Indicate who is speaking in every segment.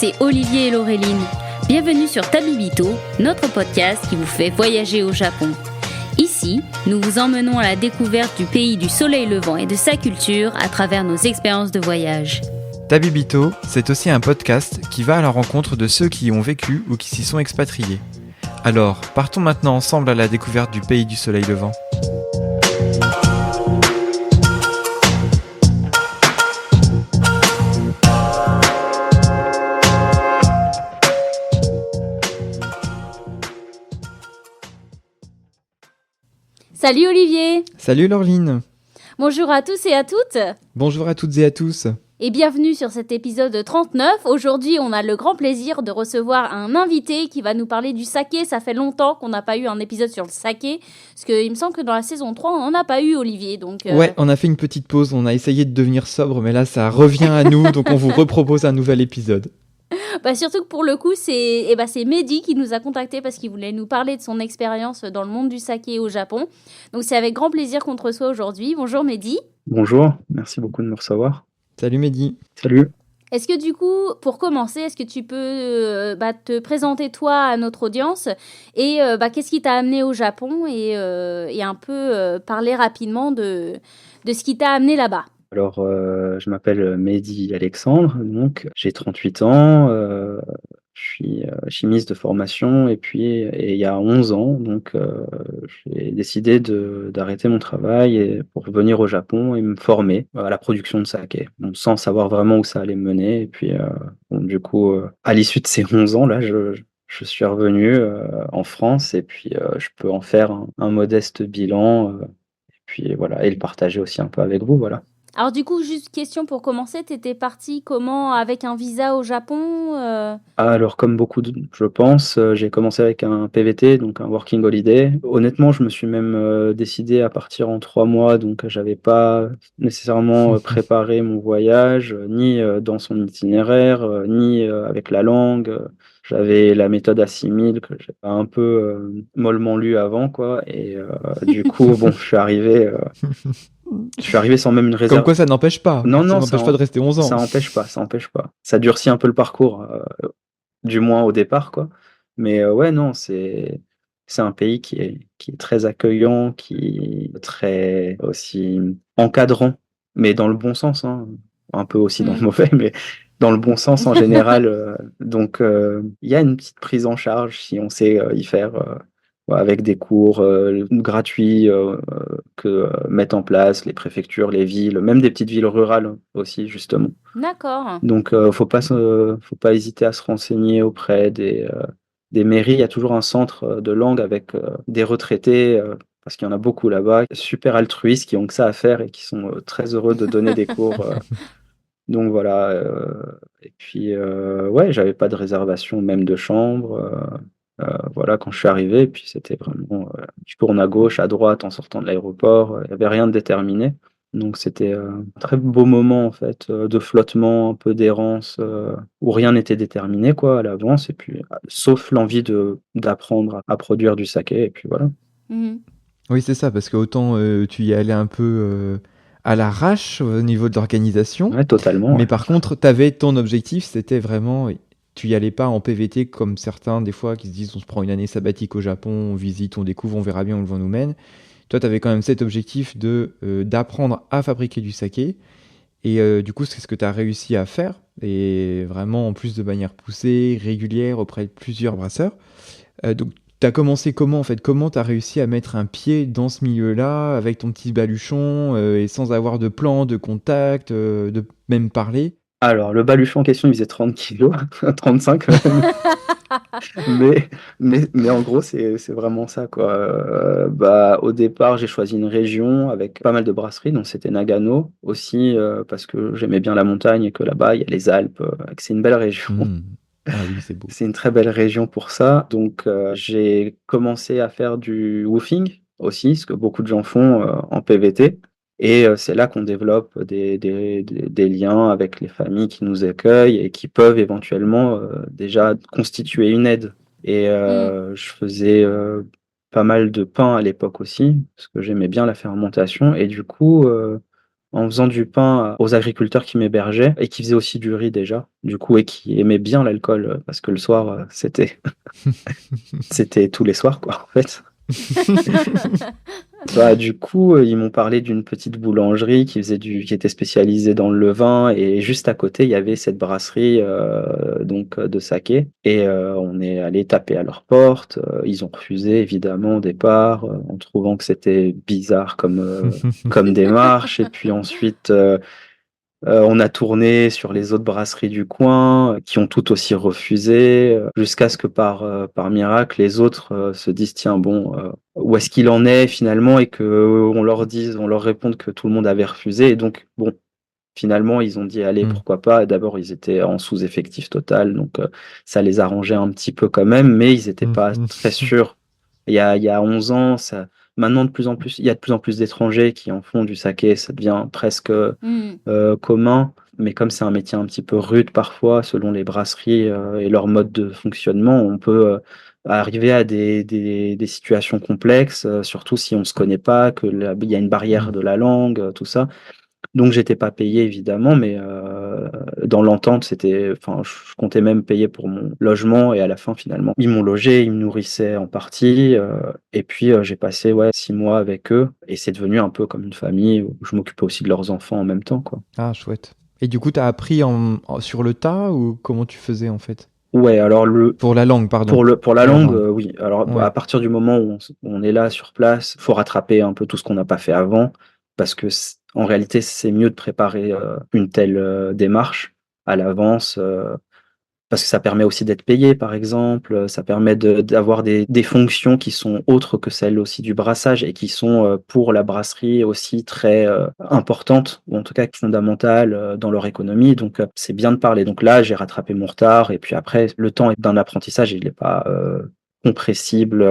Speaker 1: c'est Olivier et Laureline. Bienvenue sur Tabibito, notre podcast qui vous fait voyager au Japon. Ici, nous vous emmenons à la découverte du pays du soleil levant et de sa culture à travers nos expériences de voyage.
Speaker 2: Tabibito, c'est aussi un podcast qui va à la rencontre de ceux qui y ont vécu ou qui s'y sont expatriés. Alors, partons maintenant ensemble à la découverte du pays du soleil levant.
Speaker 1: Salut Olivier!
Speaker 2: Salut Laureline!
Speaker 1: Bonjour à tous et à toutes!
Speaker 2: Bonjour à toutes et à tous!
Speaker 1: Et bienvenue sur cet épisode 39. Aujourd'hui, on a le grand plaisir de recevoir un invité qui va nous parler du saké. Ça fait longtemps qu'on n'a pas eu un épisode sur le saké, parce qu'il me semble que dans la saison 3, on n'en a pas eu, Olivier. Donc,
Speaker 2: Ouais, on a fait une petite pause, on a essayé de devenir sobre, mais là, ça revient à nous, donc on vous repropose un nouvel épisode.
Speaker 1: Surtout que pour le coup, c'est Mehdi qui nous a contactés parce qu'il voulait nous parler de son expérience dans le monde du saké au Japon. Donc, c'est avec grand plaisir qu'on te reçoit aujourd'hui. Bonjour Mehdi.
Speaker 3: Bonjour, merci beaucoup de me recevoir.
Speaker 2: Salut Mehdi.
Speaker 3: Salut.
Speaker 1: Est-ce que du coup, pour commencer, est-ce que tu peux te présenter toi à notre audience et qu'est-ce qui t'a amené au Japon et un peu parler rapidement de ce qui t'a amené là-bas?
Speaker 3: Alors, je m'appelle Mehdi Alexandre, donc j'ai 38 ans, je suis chimiste de formation et il y a 11 ans, donc j'ai décidé d'arrêter mon travail pour venir au Japon et me former à la production de saké, bon, sans savoir vraiment où ça allait me mener. Et puis, du coup, à l'issue de ces 11 ans, là, je suis revenu en France et puis je peux en faire un modeste bilan et puis voilà, et le partager aussi un peu avec vous, voilà.
Speaker 1: Alors du coup, juste question pour commencer, t'étais parti comment avec un visa au Japon
Speaker 3: Alors, comme beaucoup je pense, j'ai commencé avec un PVT, donc un working holiday. Honnêtement, je me suis même décidé à partir en 3 mois, donc j'avais pas nécessairement préparé mon voyage, ni dans son itinéraire, ni avec la langue. J'avais la méthode Assimil que j'ai un peu mollement lu avant, quoi. Et du coup, bon, je suis arrivé sans même une réserve.
Speaker 2: Comme quoi ça n'empêche pas,
Speaker 3: Non,
Speaker 2: ça
Speaker 3: non,
Speaker 2: n'empêche pas de rester 11 ans.
Speaker 3: ça empêche pas, ça empêche pas. Ça durcit un peu le parcours, du moins au départ, quoi. Mais ouais, non, c'est un pays qui est très accueillant, qui est très aussi encadrant, mais dans le bon sens, hein. Un peu aussi dans le mauvais, mais dans le bon sens en général. Donc, il y a une petite prise en charge si on sait y faire, avec des cours gratuits que mettent en place les préfectures, les villes, même des petites villes rurales aussi, justement.
Speaker 1: D'accord.
Speaker 3: Donc, faut pas hésiter à se renseigner auprès des mairies. Il y a toujours un centre de langue avec des retraités, parce qu'il y en a beaucoup là-bas, super altruistes, qui ont que ça à faire et qui sont très heureux de donner des cours. Donc voilà. Et puis, ouais, j'avais pas de réservation même de chambre. Voilà, quand je suis arrivé, puis c'était vraiment, tu tournes à gauche, à droite en sortant de l'aéroport, il y avait rien de déterminé. Donc c'était, un très beau moment en fait, de flottement, un peu d'errance, où rien n'était déterminé quoi à l'avance et puis, sauf l'envie d'apprendre à produire du saké et puis voilà.
Speaker 1: Mhm.
Speaker 2: Oui, c'est ça, parce qu'autant tu y allais un peu à l'arrache au niveau de l'organisation,
Speaker 3: Ouais, totalement,
Speaker 2: mais
Speaker 3: ouais.
Speaker 2: par contre, t'avais ton objectif, c'était vraiment, tu y allais pas en PVT comme certains des fois qui se disent on se prend une année sabbatique au Japon, on visite, on découvre, on verra bien où le vent nous mène. Toi, t'avais quand même cet objectif d'apprendre à fabriquer du saké, et du coup, c'est ce que tu as réussi à faire, et vraiment en plus de manière poussée, régulière, auprès de plusieurs brasseurs. Donc, tu as commencé comment en fait? Comment tu as réussi à mettre un pied dans ce milieu-là avec ton petit baluchon et sans avoir de plan, de contact, de même parler?
Speaker 3: Alors le baluchon en question, il faisait 30 kilos, 35 même. Mais en gros, c'est vraiment ça, quoi. Au départ, j'ai choisi une région avec pas mal de brasseries, donc c'était Nagano aussi, parce que j'aimais bien la montagne et que là-bas, il y a les Alpes, et que c'est une belle région.
Speaker 2: Ah oui, c'est beau.
Speaker 3: C'est une très belle région pour ça. Donc, j'ai commencé à faire du woofing aussi, ce que beaucoup de gens font en PVT. Et c'est là qu'on développe des liens avec les familles qui nous accueillent et qui peuvent éventuellement déjà constituer une aide. Et je faisais pas mal de pain à l'époque aussi, parce que j'aimais bien la fermentation. Et du coup, en faisant du pain aux agriculteurs qui m'hébergeaient et qui faisaient aussi du riz déjà, du coup, et qui aimaient bien l'alcool, parce que le soir, c'était tous les soirs, quoi, en fait. Bah, du coup, ils m'ont parlé d'une petite boulangerie qui était spécialisée dans le levain, et juste à côté, il y avait cette brasserie de saké. Et on est allé taper à leur porte. Ils ont refusé évidemment au départ, en trouvant que c'était bizarre comme démarche. Et puis ensuite, on a tourné sur les autres brasseries du coin, qui ont toutes aussi refusé, jusqu'à ce que par miracle, les autres se disent, tiens, bon, où est-ce qu'il en est finalement, et que on leur réponde que tout le monde avait refusé. Et donc, bon, finalement, ils ont dit, allez,
Speaker 2: Mm.
Speaker 3: pourquoi pas. Et d'abord, ils étaient en sous-effectif total, donc ça les arrangeait un petit peu quand même, mais ils n'étaient pas
Speaker 2: Mm.
Speaker 3: très sûrs. Il y a 11 ans, maintenant, il y a de plus en plus d'étrangers qui en font du saké, ça devient presque
Speaker 1: Hmm.
Speaker 3: commun, mais comme c'est un métier un petit peu rude parfois, selon les brasseries et leur mode de fonctionnement, on peut arriver à des situations complexes, surtout si on se connaît pas, il y a une barrière
Speaker 2: Mm.
Speaker 3: de la langue, tout ça. Donc j'étais pas payé évidemment, mais dans l'entente, enfin, je comptais même payer pour mon logement, et à la fin finalement, ils m'ont logé, ils me nourrissaient en partie, et puis j'ai passé, ouais, 6 mois avec eux, et c'est devenu un peu comme une famille où je m'occupais aussi de leurs enfants en même temps, quoi.
Speaker 2: Ah, chouette. Et du coup, t'as appris sur le tas ou comment tu faisais en fait?
Speaker 3: Ouais, alors
Speaker 2: Pour la langue, pardon.
Speaker 3: pour la
Speaker 2: Pour la
Speaker 3: langue,
Speaker 2: langue.
Speaker 3: oui. Alors à
Speaker 2: Ouais.
Speaker 3: partir du moment où on est là sur place, faut rattraper un peu tout ce qu'on n'a pas fait avant, parce que en réalité, c'est mieux de préparer une telle démarche à l'avance, parce que ça permet aussi d'être payé, par exemple, ça permet d'avoir des fonctions qui sont autres que celles aussi du brassage, et qui sont pour la brasserie aussi très importantes, ou en tout cas fondamentales dans leur économie. Donc c'est bien de parler. Donc là, j'ai rattrapé mon retard, et puis après, le temps d'un apprentissage, il n'est pas compressible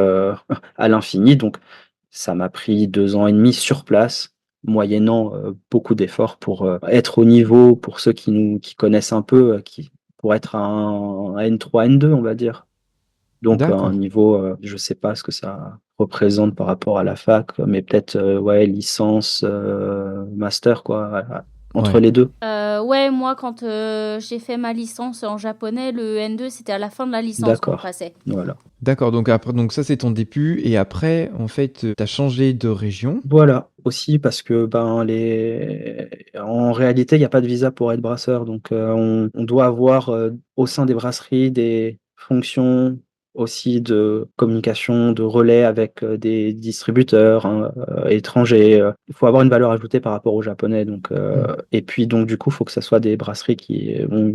Speaker 3: à l'infini. Donc ça m'a pris 2 ans et demi sur place, moyennant beaucoup d'efforts pour être au niveau, pour ceux qui connaissent un peu, pour être un N3, N2, on va dire. Donc un
Speaker 2: D'accord.
Speaker 3: niveau, je sais pas ce que ça représente par rapport à la fac, mais peut-être ouais, licence, master, quoi, entre
Speaker 2: Ouais.
Speaker 3: les deux.
Speaker 1: Ouais, moi, quand j'ai fait ma licence en japonais, le N2, c'était à la fin de la licence qu'on le
Speaker 3: D'accord,
Speaker 1: passait.
Speaker 3: voilà.
Speaker 2: D'accord. Donc après, donc ça c'est ton début et après, en fait, t'as changé de région.
Speaker 3: Voilà, aussi parce que en réalité, il n'y a pas de visa pour être brasseur. Donc, on doit avoir au sein des brasseries des fonctions aussi de communication, de relais avec des distributeurs, hein, étrangers. Il faut avoir une valeur ajoutée par rapport aux Japonais. Donc,
Speaker 2: Mm.
Speaker 3: et puis, donc, du coup, il faut que ce soit des brasseries qui ont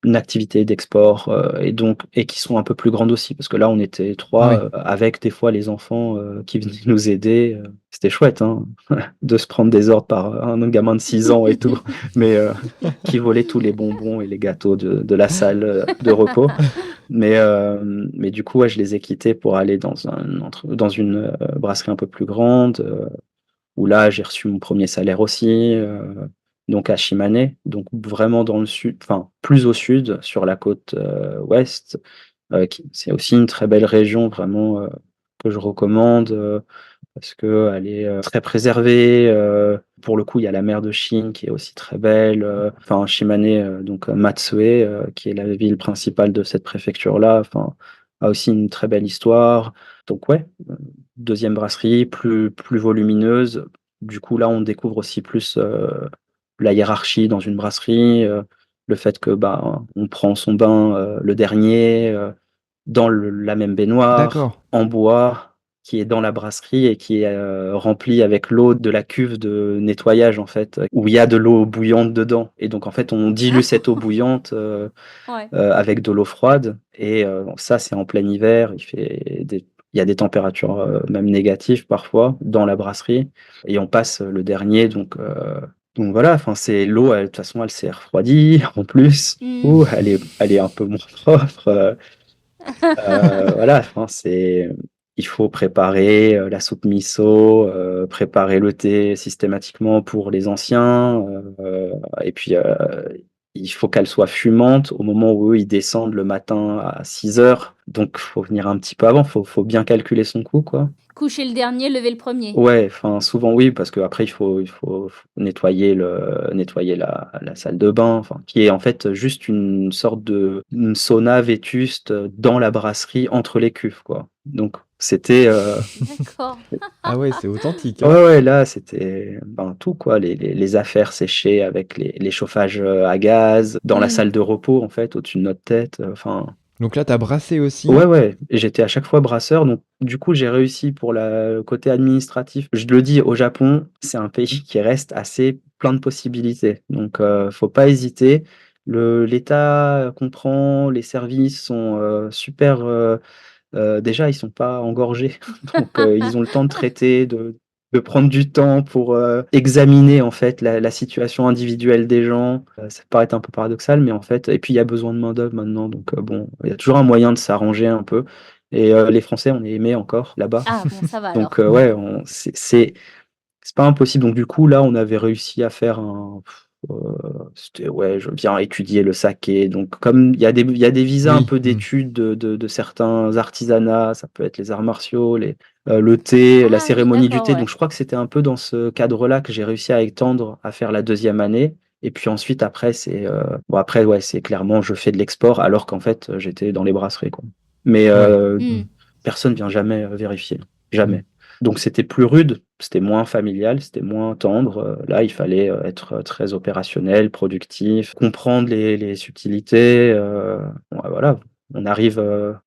Speaker 3: une activité d'export, et qui sont un peu plus grandes aussi, parce que là on était trois,
Speaker 2: Oui.
Speaker 3: avec des fois les enfants qui venaient nous aider. C'était chouette, hein, de se prendre des ordres par un gamin de 6 ans et tout, mais qui volait tous les bonbons et les gâteaux de la salle de repos. Mais du coup, ouais, je les ai quittés pour aller dans une brasserie un peu plus grande, où là, j'ai reçu mon premier salaire aussi, donc à Shimane, donc vraiment dans le sud, enfin plus au sud, sur la côte ouest. C'est aussi une très belle région, vraiment, que je recommande, parce qu'elle est très préservée. Pour le coup, il y a la mer de Chine qui est aussi très belle. Enfin, Shimane, donc Matsue, qui est la ville principale de cette préfecture-là, enfin, a aussi une très belle histoire. Donc ouais, deuxième brasserie, plus volumineuse. Du coup, là, on découvre aussi plus la hiérarchie dans une brasserie, le fait que bah, on prend son bain le dernier, dans la même baignoire,
Speaker 2: D'accord.
Speaker 3: en bois, qui est dans la brasserie et qui est remplie avec l'eau de la cuve de nettoyage, en fait, où il y a de l'eau bouillante dedans. Et donc, en fait, on dilue cette eau bouillante
Speaker 1: Ouais.
Speaker 3: avec de l'eau froide. Et ça, c'est en plein hiver. Il y a des températures même négatives parfois dans la brasserie. Et on passe le dernier. Donc voilà, enfin, c'est l'eau, de toute façon, elle s'est refroidie en plus.
Speaker 1: Hmm.
Speaker 3: Ouh, elle est un peu moins propre. Voilà, enfin, il faut préparer la soupe miso, préparer le thé systématiquement pour les anciens, et puis il faut qu'elle soit fumante au moment où eux, ils descendent le matin à 6 heures. Donc faut venir un petit peu avant, faut bien calculer son coût, quoi.
Speaker 1: Coucher le dernier, lever le premier.
Speaker 3: Ouais, enfin souvent oui, parce qu'après il faut nettoyer la salle de bain, enfin qui est en fait juste une sorte de une sauna vétuste dans la brasserie entre les cuves, quoi. Donc c'était,
Speaker 1: D'accord.
Speaker 2: Ah ouais, c'est authentique, hein.
Speaker 3: ouais, ouais, là c'était, ben, tout quoi, les affaires séchées avec les chauffages, à gaz, dans la
Speaker 1: Hmm.
Speaker 3: salle de repos en fait, au-dessus de notre tête, enfin
Speaker 2: Donc là, t'as brassé
Speaker 3: ouais,
Speaker 2: aussi.
Speaker 3: ouais, et j'étais à chaque fois brasseur, donc du coup, j'ai réussi pour le côté administratif. Je le dis, au Japon, c'est un pays qui reste assez plein de possibilités, donc faut pas hésiter. L'État comprend, les services sont, super, déjà, ils sont pas engorgés, donc ils ont le temps de traiter, de prendre du temps pour, examiner, en fait, la situation individuelle des gens. Ça peut paraître un peu paradoxal, mais en fait et puis il y a besoin de main-d'œuvre maintenant, donc bon, il y a toujours un moyen de s'arranger un peu et les Français, on est aimés encore là-bas,
Speaker 1: Ah bon, ça va
Speaker 3: donc
Speaker 1: alors.
Speaker 3: ouais, on c'est pas impossible. Donc du coup, là, on avait réussi à faire c'était ouais, je viens étudier le saké. Donc comme il y a des visas un
Speaker 2: Oui.
Speaker 3: peu d'études de certains artisanats, ça peut être les arts martiaux, le thé, la
Speaker 1: Ah oui,
Speaker 3: cérémonie du
Speaker 1: d'accord,
Speaker 3: thé.
Speaker 1: ouais.
Speaker 3: Donc je crois que c'était un peu dans ce cadre-là que j'ai réussi à étendre, à faire la deuxième année. Et puis ensuite, après, bon après, ouais, c'est clairement, je fais de l'export, alors qu'en fait, j'étais dans les brasseries, quoi. Mais
Speaker 2: Ouais.
Speaker 1: Hmm.
Speaker 3: personne vient jamais vérifier,
Speaker 2: Mm.
Speaker 3: jamais. Donc c'était plus rude, c'était moins familial, c'était moins tendre. Là, il fallait être très opérationnel, productif, comprendre les subtilités. Ouais, voilà, on arrive,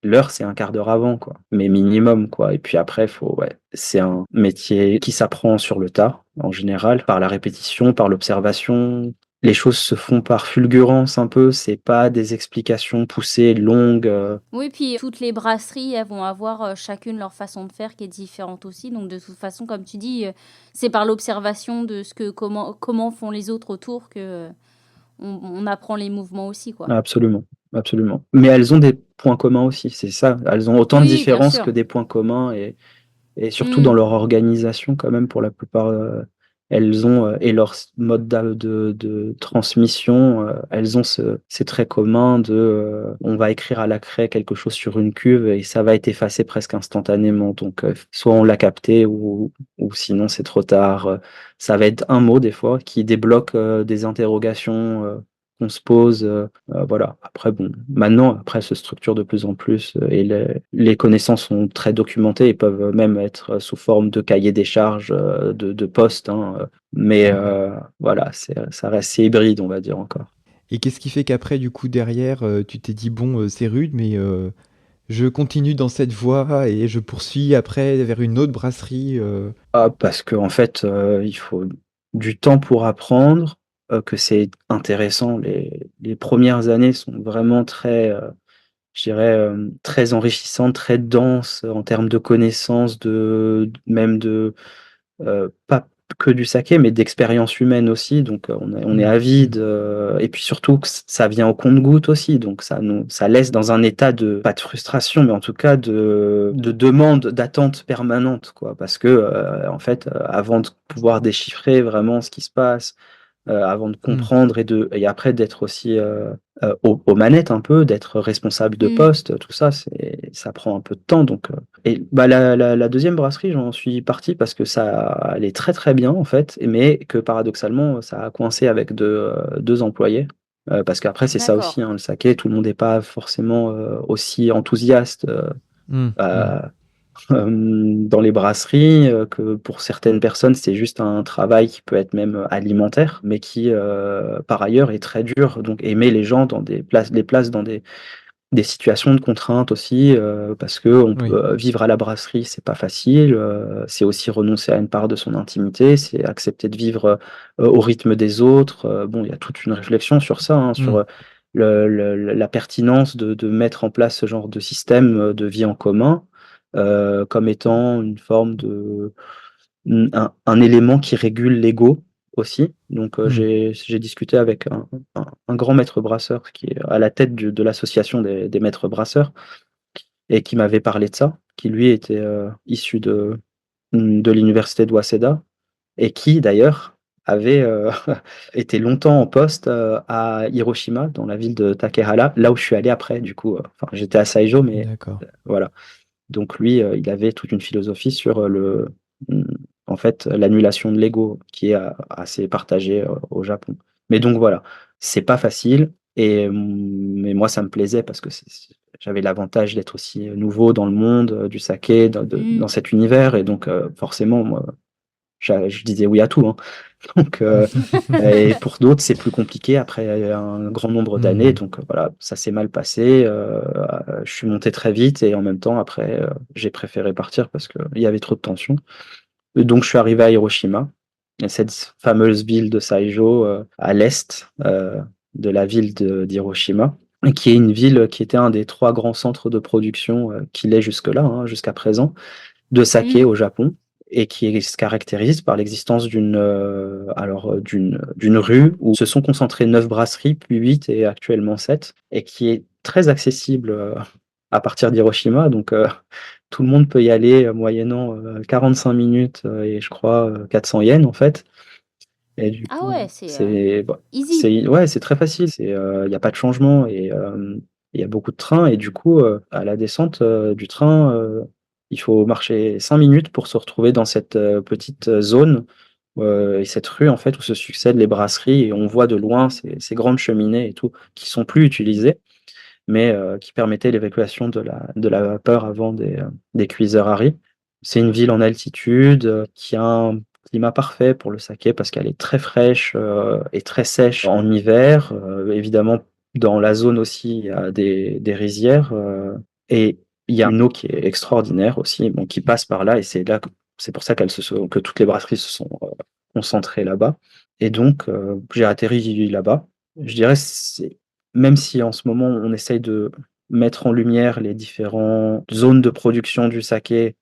Speaker 3: l'heure, c'est un quart d'heure avant, quoi, mais minimum, quoi. Et puis après, ouais, c'est un métier qui s'apprend sur le tas, en général, par la répétition, par l'observation. Les choses se font par fulgurance un peu, c'est pas des explications poussées, longues.
Speaker 1: Oui, puis toutes les brasseries, elles vont avoir chacune leur façon de faire qui est différente aussi. Donc de toute façon, comme tu dis, c'est par l'observation de comment font les autres autour que on apprend les mouvements aussi, quoi.
Speaker 3: Absolument, absolument. Mais elles ont des points communs aussi, c'est ça. Elles ont autant de
Speaker 1: Oui, bien
Speaker 3: différences que
Speaker 1: sûr.
Speaker 3: des points communs et surtout dans
Speaker 1: Hmm.
Speaker 3: leur organisation quand même pour la plupart, elles ont, et leur mode de transmission, elles ont ces traits communs on va écrire à la craie quelque chose sur une cuve et ça va être effacé presque instantanément. Donc, soit on l'a capté ou sinon c'est trop tard. Ça va être un mot des fois qui débloque, des interrogations, qu'on se pose. Voilà. Après, bon, maintenant, après, se structure de plus en plus et les connaissances sont très documentées et peuvent même être sous forme de cahier des charges, de postes, hein, mais voilà, ça reste c'est hybride, on va dire encore.
Speaker 2: Et qu'est-ce qui fait qu'après, du coup, derrière, tu t'es dit, bon, c'est rude, mais je continue dans cette voie et je poursuis après vers une autre brasserie.
Speaker 3: Ah, parce qu'en fait, il faut du temps pour apprendre, que c'est intéressant. Les premières années sont vraiment très, je dirais, très enrichissantes, très denses en termes de connaissances, même pas que du saké, mais d'expériences humaines aussi. Donc, on est
Speaker 2: Mm.
Speaker 3: avide, et puis surtout que ça vient au compte-gouttes aussi. Donc, ça laisse dans un état pas de frustration, mais en tout cas de demande, d'attente permanente, quoi. Parce que, en fait, avant de pouvoir déchiffrer vraiment ce qui se passe, avant de
Speaker 2: Mm.
Speaker 3: comprendre et après d'être aussi, aux manettes un peu, d'être responsable de
Speaker 1: Hmm.
Speaker 3: poste, tout ça, ça prend un peu de temps donc et bah, la 2e brasserie, j'en suis parti parce que ça allait très, très bien en fait, mais que paradoxalement, ça a coincé avec 2 employés, parce qu'après c'est ça
Speaker 1: D'accord.
Speaker 3: aussi, hein, le saké, tout le monde n'est pas forcément, aussi enthousiaste,
Speaker 2: Mm. Mm.
Speaker 3: heu dans les brasseries, que pour certaines personnes, c'est juste un travail qui peut être même alimentaire, mais qui, par ailleurs est très dur. Donc aimer les gens dans les places dans des situations de contrainte aussi, parce qu'on
Speaker 2: Oui.
Speaker 3: peut, vivre à la brasserie, c'est pas facile, c'est aussi renoncer à une part de son intimité, c'est accepter de vivre, au rythme des autres, bon, il y a toute une réflexion sur ça, hein, sur,
Speaker 2: Mm.
Speaker 3: la pertinence de mettre en place ce genre de système, de vie en commun, comme étant une forme un élément qui régule l'ego aussi. Donc,
Speaker 2: Mm.
Speaker 3: j'ai discuté avec un grand maître brasseur qui est à la tête de l'association des maîtres brasseurs et qui m'avait parlé de ça, qui lui était, issu de l'université de Waseda et qui d'ailleurs avait été longtemps en poste à Hiroshima, dans la ville de Takehara, là où je suis allé après, du coup. Enfin, j'étais à Saijo, mais
Speaker 2: D'accord.
Speaker 3: voilà. Donc lui, il avait toute une philosophie sur mmh, en fait, l'annulation de l'ego qui est assez partagée au Japon. Mais donc voilà, c'est pas facile mais moi ça me plaisait parce que j'avais l'avantage d'être aussi nouveau dans le monde du saké,
Speaker 1: Mm.
Speaker 3: dans cet univers et donc forcément moi je disais oui à tout, hein. Donc et pour d'autres, c'est plus compliqué après un grand nombre d'années.
Speaker 2: Hmm.
Speaker 3: Donc voilà, ça s'est mal passé. Je suis monté très vite et en même temps, après, j'ai préféré partir parce qu'il y avait trop de tensions. Et donc je suis arrivé à Hiroshima, cette fameuse ville de Saijo à l'est de la ville d'Hiroshima, et qui est une ville qui était un des 3 grands centres de production qu'il est jusque-là, hein, jusqu'à présent, de saké
Speaker 1: Mm.
Speaker 3: au Japon et qui se caractérise par l'existence d'une rue où se sont concentrées 9 brasseries, puis 8 et actuellement 7, et qui est très accessible à partir d'Hiroshima. Donc tout le monde peut y aller moyennant 45 minutes et je crois 400 yens en fait. Et du
Speaker 1: Ah
Speaker 3: coup,
Speaker 1: ouais, easy.
Speaker 3: ouais, c'est très facile. Il y a pas de changement et il y a beaucoup de trains et du coup, à la descente du train, il faut marcher 5 minutes pour se retrouver dans cette petite zone et cette rue en fait où se succèdent les brasseries et on voit de loin ces grandes cheminées et tout qui sont plus utilisées, mais qui permettaient l'évacuation de la vapeur avant des cuiseurs à riz. C'est une ville en altitude qui a un climat parfait pour le saké parce qu'elle est très fraîche et très sèche en hiver. Évidemment, dans la zone aussi, il y a des rizières et il y a une eau qui est extraordinaire aussi, bon, qui passe par là et c'est pour ça que toutes les brasseries se sont concentrées là-bas. Et donc, j'ai atterri là-bas. Je dirais, même si en ce moment on essaye de mettre en lumière les différentes zones de production du saké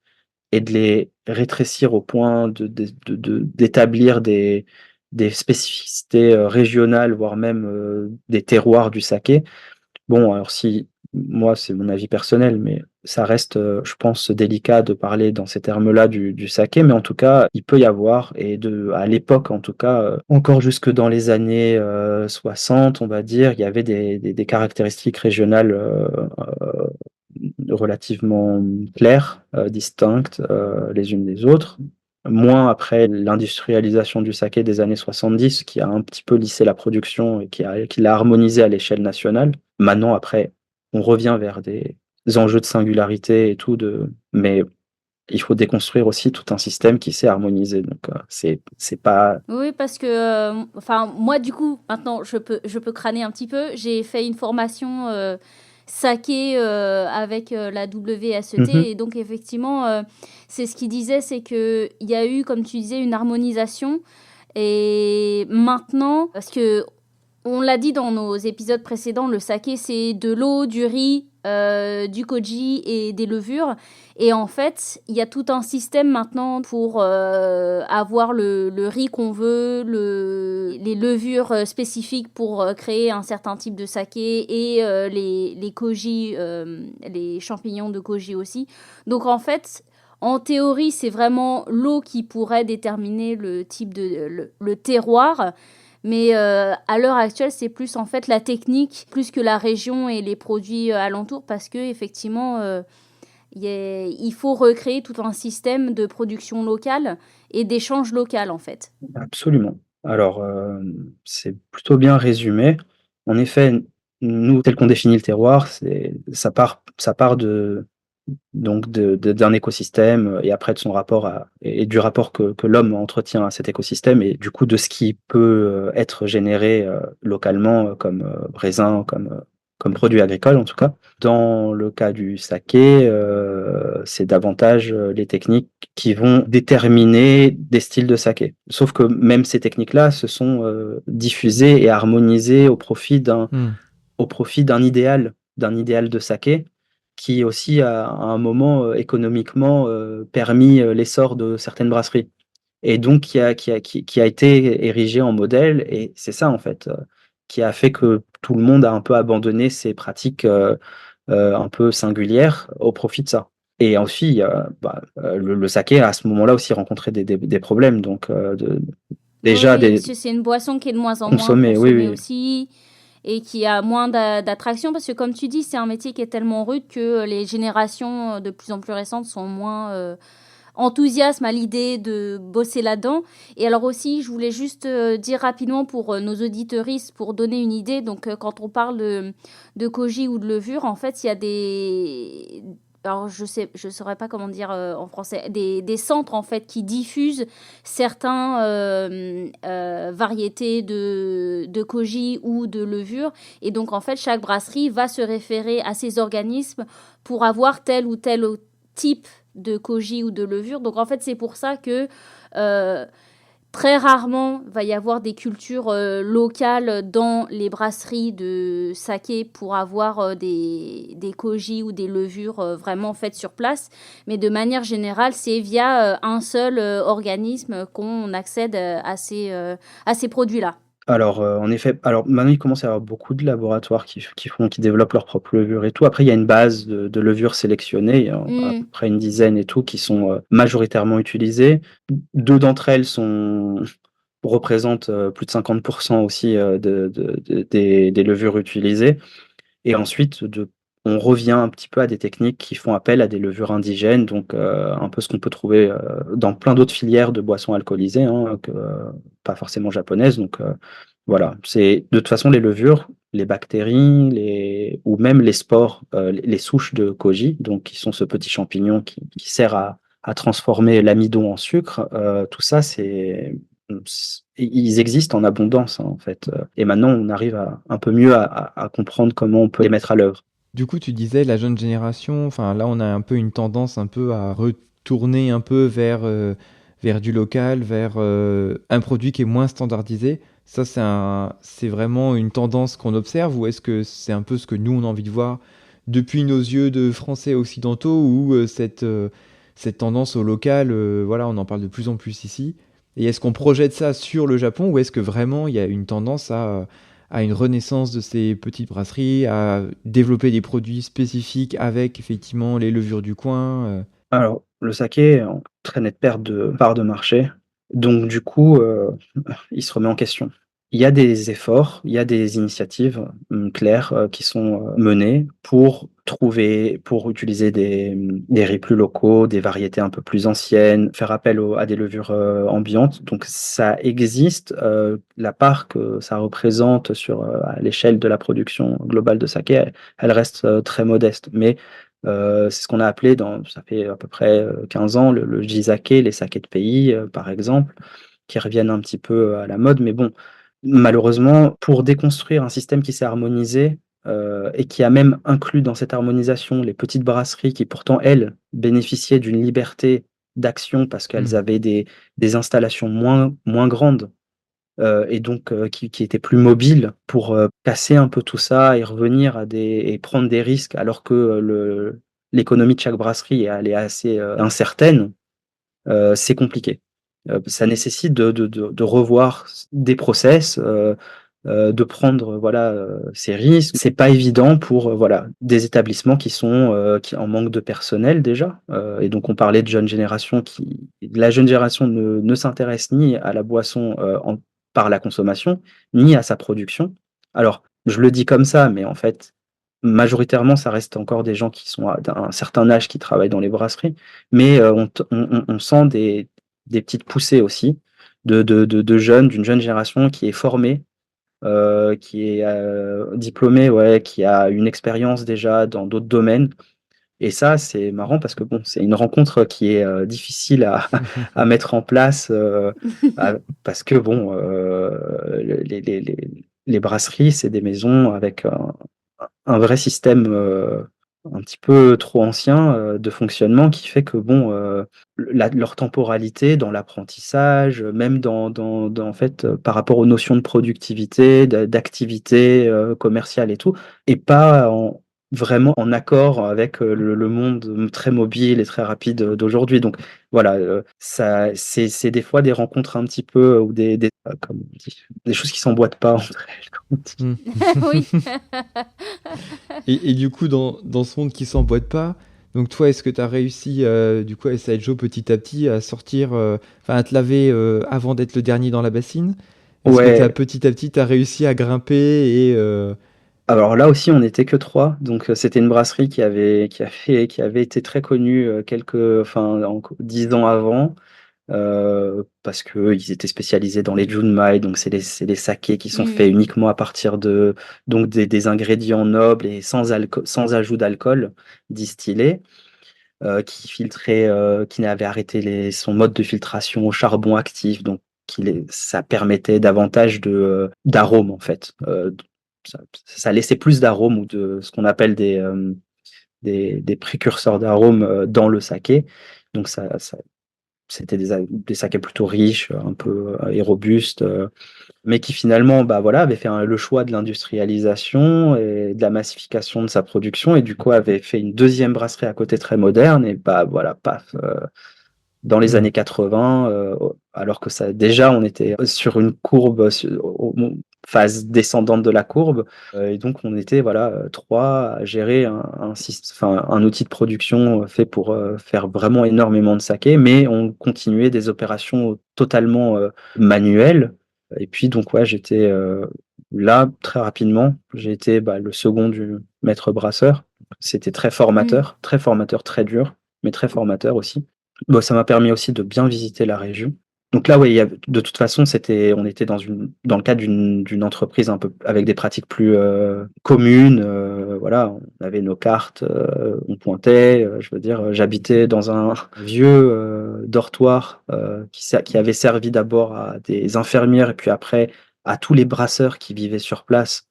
Speaker 3: et de les rétrécir au point d'établir des spécificités régionales, voire même des terroirs du saké. Bon, alors si moi, c'est mon avis personnel, mais ça reste, je pense, délicat de parler dans ces termes-là du saké, mais en tout cas, il peut y avoir et à l'époque, en tout cas, encore jusque dans les années 60, on va dire, il y avait des caractéristiques régionales relativement claires, distinctes les unes des autres. Moins après l'industrialisation du saké des années 70, qui a un petit peu lissé la production et qui l'a harmonisé à l'échelle nationale. Maintenant, après, on revient vers des enjeux de singularité et tout, mais il faut déconstruire aussi tout un système qui s'est harmonisé. Donc, c'est pas.
Speaker 1: Oui, parce que, enfin, moi, du coup, maintenant, je peux crâner un petit peu. J'ai fait une formation saké avec la
Speaker 3: Mhm.
Speaker 1: WSET. Et donc, effectivement, c'est ce qu'il disait, c'est qu'il y a eu, comme tu disais, une harmonisation. Et maintenant, parce que on l'a dit dans nos épisodes précédents, le saké, c'est de l'eau, du riz, du koji et des levures. Et en fait, il y a tout un système maintenant pour avoir le riz qu'on veut, les levures spécifiques pour créer un certain type de saké et les koji, les champignons de koji aussi. Donc en fait, en théorie, c'est vraiment l'eau qui pourrait déterminer le type le terroir. Mais à l'heure actuelle, c'est plus en fait la technique, plus que la région et les produits alentours, parce que effectivement, il faut recréer tout un système de production locale et d'échange local en fait.
Speaker 3: Absolument. Alors, c'est plutôt bien résumé. En effet, nous, tel qu'on définit le terroir, ça part d'un écosystème et après de son rapport et du rapport que l'homme entretient à cet écosystème et du coup de ce qui peut être généré localement comme raisin, comme produit agricole en tout cas. Dans le cas du saké, c'est davantage les techniques qui vont déterminer des styles de saké. Sauf que même ces techniques-là se sont diffusées et harmonisées
Speaker 2: Hmm.
Speaker 3: au profit d'un idéal de saké qui aussi a, à un moment économiquement permis l'essor de certaines brasseries et donc qui a été érigé en modèle et c'est ça en fait qui a fait que tout le monde a un peu abandonné ces pratiques un peu singulières au profit de ça. Et aussi, le saké a à ce moment-là aussi rencontré des problèmes donc déjà
Speaker 1: Oui,
Speaker 3: des
Speaker 1: parce que c'est une boisson qui est de moins en moins
Speaker 3: consommés, oui,
Speaker 1: consommée
Speaker 3: oui.
Speaker 1: aussi et qui a moins d'attraction parce que comme tu dis, c'est un métier qui est tellement rude que les générations de plus en plus récentes sont moins enthousiastes à l'idée de bosser là-dedans. Et alors aussi, je voulais juste dire rapidement pour nos auditeuristes, pour donner une idée, donc quand on parle de koji ou de levure, en fait, il y a des... Alors, je saurais pas comment dire en français, des centres en fait qui diffusent certains variétés de koji ou de levure. Et donc, en fait, chaque brasserie va se référer à ces organismes pour avoir tel ou tel type de koji ou de levure. Donc, en fait, c'est pour ça que euh, très rarement va y avoir des cultures locales dans les brasseries de saké pour avoir des koji ou des levures vraiment faites sur place. Mais de manière générale, c'est via un seul organisme qu'on accède à ces produits-là.
Speaker 3: Alors, en effet, alors maintenant, il commence à y avoir beaucoup de laboratoires qui développent leur propre levure et tout. Après, il y a une base de levures sélectionnées, il y a à peu
Speaker 1: Mm.
Speaker 3: près une dizaine et tout, qui sont majoritairement utilisées. Deux d'entre elles représentent plus de 50% aussi des levures utilisées. Et ensuite, on revient un petit peu à des techniques qui font appel à des levures indigènes, donc un peu ce qu'on peut trouver dans plein d'autres filières de boissons alcoolisées, hein, pas forcément japonaises. Donc voilà, c'est de toute façon les levures, les bactéries, ou même les spores, les souches de koji, donc qui sont ce petit champignon qui sert à transformer l'amidon en sucre. Tout ça, ils existent en abondance, hein, en fait. Et maintenant, on arrive un peu mieux à comprendre comment on peut les mettre à l'œuvre.
Speaker 2: Du coup, tu disais la jeune génération, enfin là on a un peu une tendance un peu à retourner un peu vers du local, vers un produit qui est moins standardisé. Ça, c'est vraiment une tendance qu'on observe ou est-ce que c'est un peu ce que nous on a envie de voir depuis nos yeux de Français occidentaux ou cette tendance au local, voilà, on en parle de plus en plus ici. Et est-ce qu'on projette ça sur le Japon ou est-ce que vraiment il y a une tendance à une renaissance de ces petites brasseries, à développer des produits spécifiques avec effectivement les levures du coin.
Speaker 3: Alors, le saké est en très nette perte de part de marché, donc du coup, il se remet en question. Il y a des efforts, il y a des initiatives, claires, qui sont, menées pour utiliser des riz plus locaux, des variétés un peu plus anciennes, faire appel à des levures, ambiantes. Donc ça existe, la part que ça représente à l'échelle de la production globale de saké, elle reste, très modeste. Mais c'est ce qu'on a appelé ça fait à peu près 15 ans, le J-saké, les sakés de pays, par exemple, qui reviennent un petit peu à la mode. Mais bon, malheureusement, pour déconstruire un système qui s'est harmonisé et qui a même inclus dans cette harmonisation les petites brasseries qui pourtant, elles, bénéficiaient d'une liberté d'action parce qu'elles
Speaker 2: Hmm.
Speaker 3: avaient des installations moins grandes et donc qui étaient plus mobiles pour casser un peu tout ça et revenir et prendre des risques alors que l'économie de chaque brasserie elle est assez incertaine, c'est compliqué. Ça nécessite de revoir des process, de prendre voilà ces risques. C'est pas évident pour voilà des établissements qui en manque de personnel déjà. Et donc on parlait de jeune génération la jeune génération ne s'intéresse ni à la boisson par la consommation, ni à sa production. Alors je le dis comme ça, mais en fait majoritairement ça reste encore des gens qui sont d'un certain âge qui travaillent dans les brasseries, mais on sent des petites poussées aussi de jeunes, d'une jeune génération qui est formée, qui est diplômée, ouais, qui a une expérience déjà dans d'autres domaines. Et ça, c'est marrant parce que bon, c'est une rencontre qui est difficile à mettre en place parce que bon, les brasseries, c'est des maisons avec un vrai système un petit peu trop ancien de fonctionnement qui fait que bon, leur temporalité dans l'apprentissage, même en fait, par rapport aux notions de productivité, d'activité commerciale et tout, est pas vraiment en accord avec le monde très mobile et très rapide d'aujourd'hui. Donc voilà, c'est des fois des rencontres un petit peu ou comme on dit, des choses qui s'emboîtent pas entre elles, comme on dit.
Speaker 2: Hmm.
Speaker 1: Oui.
Speaker 2: Et du coup, dans ce monde qui s'emboîte pas, Donc toi, est-ce que tu as réussi, du coup, à SI Joe petit à petit à sortir, enfin à te laver avant d'être le dernier dans la bassine? Est-ce que
Speaker 3: Ouais,
Speaker 2: petit à petit, tu as réussi à grimper et
Speaker 3: alors là aussi, on n'était que 3, donc c'était une brasserie qui avait été très connue, enfin, 10 ans avant, parce qu'ils étaient spécialisés dans les junmai, donc c'est des sakés qui sont faits
Speaker 1: Mm.
Speaker 3: uniquement à partir de donc des ingrédients nobles et sans ajout d'alcool distillé, qui avait arrêté son mode de filtration au charbon actif, donc ça permettait davantage d'arômes en fait. Ça laissait plus d'arômes ou de ce qu'on appelle des précurseurs d'arômes dans le saké. Donc c'était des sakés plutôt riches, un peu et robustes, mais qui finalement, bah voilà, avait fait le choix de l'industrialisation et de la massification de sa production, et du coup avait fait une deuxième brasserie à côté très moderne, et bah voilà, paf, dans les
Speaker 2: Hmm.
Speaker 3: années 80, alors que ça, déjà, on était sur une courbe, phase descendante de la courbe, et donc on était voilà, 3 à gérer enfin, un outil de production fait pour faire vraiment énormément de saké, mais on continuait des opérations totalement manuelles. Et puis donc ouais, j'étais là très rapidement, j'ai été le second du maître brasseur. C'était
Speaker 1: Mm.
Speaker 3: très formateur, très dur, mais très formateur aussi. Bon, ça m'a permis aussi de bien visiter la région. Donc là, oui, de toute façon, on était dans le cadre d'une entreprise un peu avec des pratiques plus communes. Voilà, on avait nos cartes, on pointait. Je veux dire, j'habitais dans un vieux dortoir qui avait servi d'abord à des infirmières et puis après à tous les brasseurs qui vivaient sur place.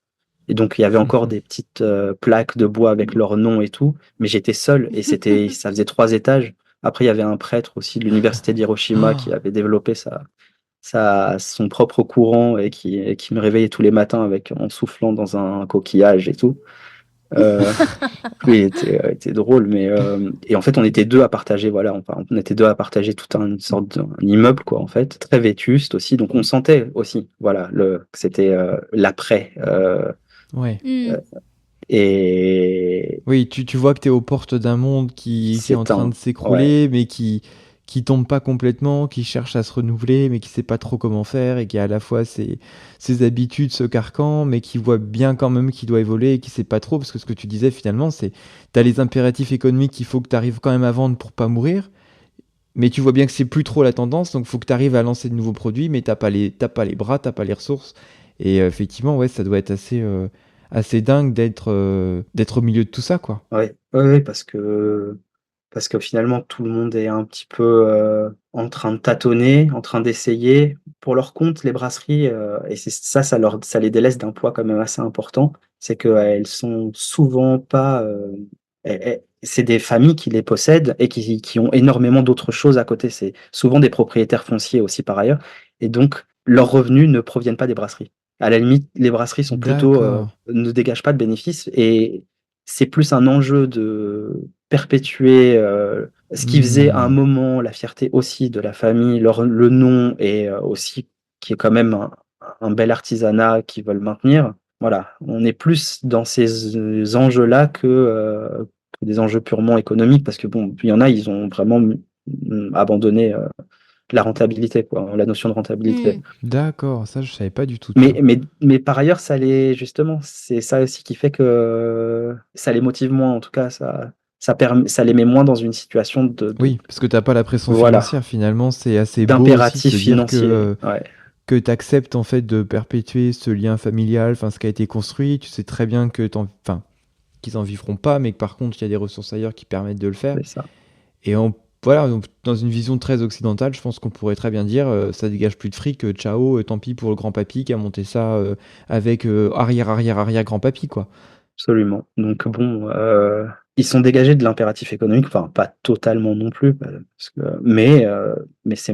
Speaker 3: Et donc, il y avait encore des petites plaques de bois avec leur nom et tout, mais j'étais seul et ça faisait 3 étages. Après, il y avait un prêtre aussi de l'université d'Hiroshima qui
Speaker 2: Ah,
Speaker 3: avait développé son propre courant et qui me réveillait tous les matins en soufflant dans un coquillage et tout. Euh, oui, était drôle, et en fait, on était deux à partager, voilà, enfin, on était deux à partager toute une sorte d'un immeuble, quoi, en fait, très vétuste aussi. Donc, on sentait aussi, voilà, que c'était l'après.
Speaker 2: ouais.
Speaker 3: Euh,
Speaker 1: Mm.
Speaker 3: et
Speaker 2: Oui, tu vois que tu es aux portes d'un monde qui est en
Speaker 3: c'est
Speaker 2: train de
Speaker 3: ouais,
Speaker 2: s'écrouler, mais qui tombe pas complètement, qui cherche à se renouveler, mais qui sait pas trop comment faire, et qui a à la fois ses habitudes, ce carcan, mais qui voit bien quand même qu'il doit évoluer et qui sait pas trop, parce que ce que tu disais finalement, c'est t'as les impératifs économiques qu'il faut que tu arrives quand même à vendre pour pas mourir, mais tu vois bien que c'est plus trop la tendance, donc il faut que tu arrives à lancer de nouveaux produits, mais t'as pas les bras, t'as pas les ressources. Et effectivement, ouais, ça doit être assez dingue d'être au milieu de tout ça, quoi.
Speaker 3: ouais, ouais, ouais, parce que finalement, tout le monde est un petit peu en train de tâtonner, en train d'essayer. Pour leur compte, les brasseries, et ça les délaisse d'un poids quand même assez important. C'est qu'elles sont souvent pas. C'est des familles qui les possèdent et qui ont énormément d'autres choses à côté. C'est souvent des propriétaires fonciers aussi par ailleurs. Et donc, leurs revenus ne proviennent pas des brasseries. À la limite, les brasseries
Speaker 2: D'accord.
Speaker 3: ne dégagent pas de bénéfices, et c'est plus un enjeu de perpétuer ce qui faisait à un
Speaker 2: Hmm.
Speaker 3: moment la fierté aussi de la famille, le nom, et aussi qui est quand même un bel artisanat qu'ils veulent maintenir. Voilà, on est plus dans ces enjeux-là que des enjeux purement économiques, parce que bon, il y en a, ils ont vraiment abandonné la rentabilité, quoi, la notion de rentabilité.
Speaker 1: Mm.
Speaker 2: D'accord, ça je savais pas du tout,
Speaker 3: Mais,
Speaker 2: tiens.
Speaker 3: mais, mais par ailleurs, justement, c'est ça aussi qui fait que ça les motive moins. En tout cas, ça les met moins dans une situation
Speaker 2: Oui, parce que t'as pas la pression
Speaker 3: voilà,
Speaker 2: financière, finalement, c'est assez beau aussi de
Speaker 3: d'impératif
Speaker 2: se dire
Speaker 3: financier. Ouais,
Speaker 2: que tu acceptes en fait de perpétuer ce lien familial, enfin ce qui a été construit. Tu sais très bien enfin, qu'ils en vivront pas, mais que par contre il y a des ressources ailleurs qui permettent de le faire.
Speaker 3: c'est ça.
Speaker 2: Et voilà, donc, dans une vision très occidentale, je pense qu'on pourrait très bien dire ça dégage plus de fric, ciao, tant pis pour le grand-papy qui a monté ça avec arrière grand-papy, quoi.
Speaker 3: Absolument. Donc bon, ils sont dégagés de l'impératif économique, enfin pas totalement non plus, mais c'est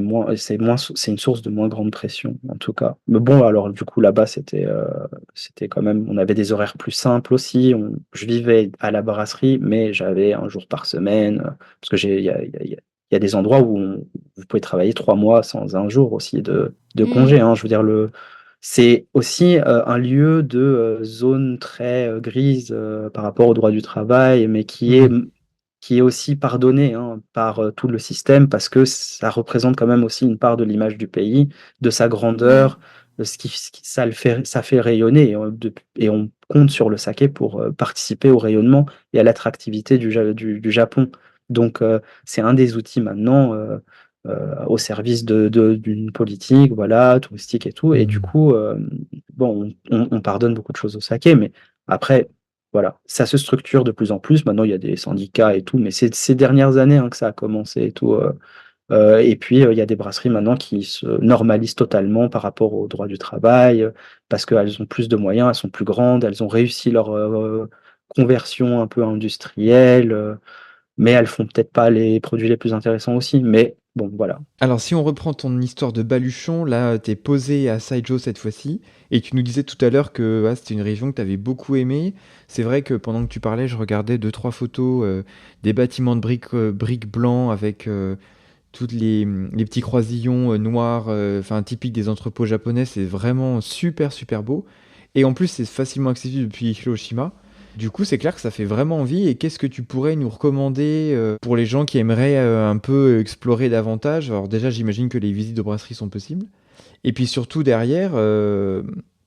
Speaker 3: une source de moins grande pression en tout cas. Mais bon, alors du coup là-bas c'était quand même, on avait des horaires plus simples aussi. Je vivais à la brasserie, mais j'avais un jour par semaine, parce que il y a des endroits où vous pouvez travailler 3 mois sans un jour aussi de congé,
Speaker 1: Mm.
Speaker 3: hein. Je veux dire c'est aussi un lieu de zone très grise par rapport au droit du travail, mais
Speaker 2: Mhm.
Speaker 3: qui est aussi pardonné, hein, par, tout le système parce que ça représente quand même aussi une part de l'image du pays, de sa grandeur, de ce qui ça fait rayonner et on compte sur le saké pour, participer au rayonnement et à l'attractivité du Japon. Donc c'est un des outils maintenant, au service d'une politique, voilà, touristique et tout et du
Speaker 2: Mmh.
Speaker 3: coup, bon, on pardonne beaucoup de choses au saké, mais après, voilà, ça se structure de plus en plus. Maintenant, il y a des syndicats et tout, mais c'est ces dernières années, hein, que ça a commencé et tout, et puis, il y a des brasseries maintenant qui se normalisent totalement par rapport au droit du travail, parce qu'elles ont plus de moyens, elles sont plus grandes, elles ont réussi leur, conversion un peu industrielle, mais elles font peut-être pas les produits les plus intéressants aussi, mais bon, voilà.
Speaker 2: Alors, si on reprend ton histoire de baluchon, là, tu posé à Saijo cette fois-ci, et tu nous disais tout à l'heure que c'était une région que tu avais beaucoup aimée. C'est vrai que pendant que tu parlais, je regardais deux, trois photos des bâtiments de briques blancs avec toutes les petits croisillons noirs, enfin typiques des entrepôts japonais. C'est vraiment super, super beau. Et en plus, c'est facilement accessible depuis Hiroshima. Du coup, c'est clair que ça fait vraiment envie. Et qu'est-ce que tu pourrais nous recommander pour les gens qui aimeraient un peu explorer davantage? Alors déjà, j'imagine que les visites de brasserie sont possibles. Et puis surtout derrière,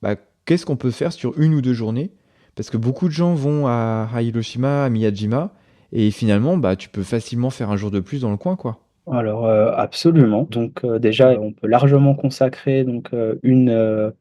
Speaker 2: bah, qu'est-ce qu'on peut faire sur une ou deux journées? Parce que beaucoup de gens vont à Hiroshima, à Miyajima, et finalement, bah, tu peux facilement faire un jour de plus dans le coin, quoi.
Speaker 3: Alors, absolument. Donc, déjà, on peut largement consacrer donc, une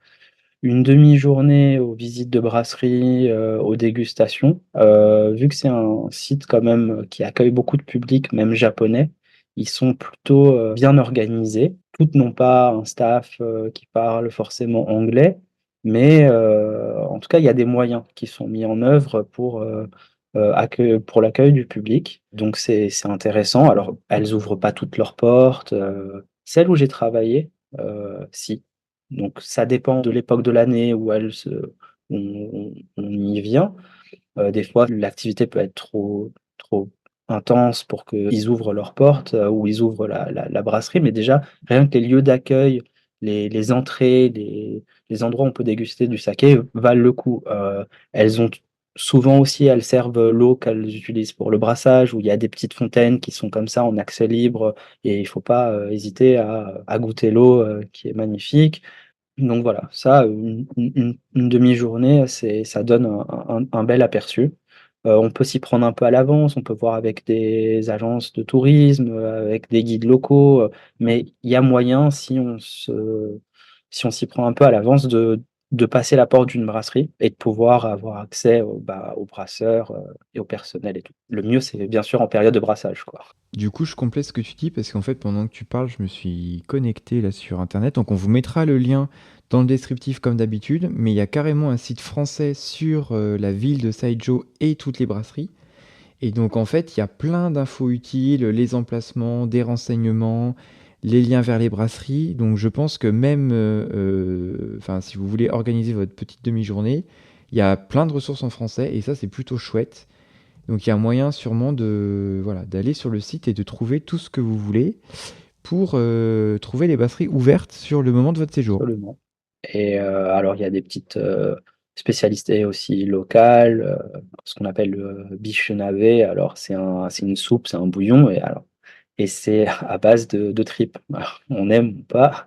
Speaker 3: demi-journée aux visites de brasserie, aux dégustations. Vu que c'est un site quand même qui accueille beaucoup de public, même japonais, ils sont plutôt, bien organisés. Toutes n'ont pas un staff, qui parle forcément anglais, mais en tout cas, il y a des moyens qui sont mis en œuvre pour l'accueil du public. Donc c'est intéressant. Alors, elles ouvrent pas toutes leurs portes, celle où j'ai travaillé, si. Donc ça dépend de l'époque de l'année où on y vient. Des fois, l'activité peut être trop intense pour qu'ils ouvrent leurs portes, ou ils ouvrent la brasserie, mais déjà, rien que les lieux d'accueil, les entrées, les endroits où on peut déguster du saké valent le coup. Elles ont souvent aussi, elles servent l'eau qu'elles utilisent pour le brassage, où il y a des petites fontaines qui sont comme ça en accès libre et il faut pas, hésiter à goûter l'eau, qui est magnifique. Donc voilà, ça, une demi-journée, ça donne un bel aperçu. On peut s'y prendre un peu à l'avance, on peut voir avec des agences de tourisme, avec des guides locaux, mais il y a moyen si on s'y prend un peu à l'avance de passer la porte d'une brasserie et de pouvoir avoir accès aux brasseurs, et au personnel et tout. Le mieux, c'est bien sûr en période de brassage, quoi.
Speaker 2: Du coup, je complète ce que tu dis parce qu'en fait, pendant que tu parles, je me suis connecté là sur Internet. Donc, on vous mettra le lien dans le descriptif comme d'habitude. Mais il y a carrément un site français sur la ville de Saijo et toutes les brasseries. Et donc, en fait, il y a plein d'infos utiles, les emplacements, des renseignements, les liens vers les brasseries. Donc, je pense que même, enfin, si vous voulez organiser votre petite demi-journée, il y a plein de ressources en français et ça, c'est plutôt chouette. Donc il y a moyen sûrement de voilà, d'aller sur le site et de trouver tout ce que vous voulez pour trouver les brasseries ouvertes sur le moment de votre séjour.
Speaker 3: Absolument. Et alors il y a des petites, spécialités aussi locales, ce qu'on appelle le bishunave. Alors c'est une soupe, c'est un bouillon et c'est à base de tripes. Alors on aime ou pas,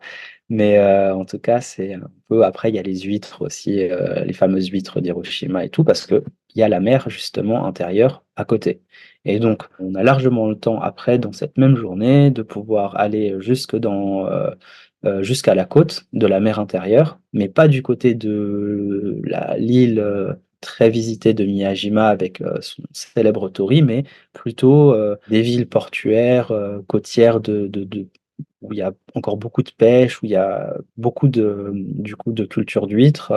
Speaker 3: mais en tout cas, c'est un peu après il y a les huîtres aussi, les fameuses huîtres d'Hiroshima et tout, parce qu'il y a la mer justement intérieure à côté. Et donc on a largement le temps après, dans cette même journée, de pouvoir aller jusqu'à la côte de la mer intérieure, mais pas du côté de l'île, très visitée de Miyajima avec, son célèbre torii, mais plutôt, des villes portuaires, côtières où il y a encore beaucoup de pêche, où il y a beaucoup du coup, de culture d'huîtres,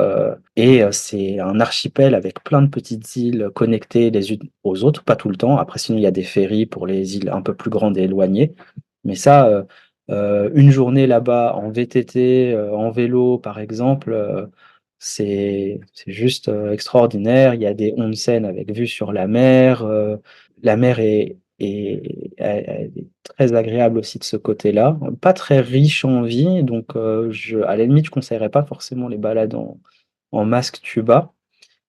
Speaker 3: et c'est un archipel avec plein de petites îles connectées les unes aux autres, pas tout le temps. Après, sinon, il y a des ferries pour les îles un peu plus grandes et éloignées. Mais ça, une journée là-bas en VTT, en vélo, par exemple, c'est juste, extraordinaire. Il y a des onsen avec vue sur la mer elle est très agréable aussi de ce côté-là. Pas très riche en vie, donc à la limite, je conseillerais pas forcément les balades en masque tuba,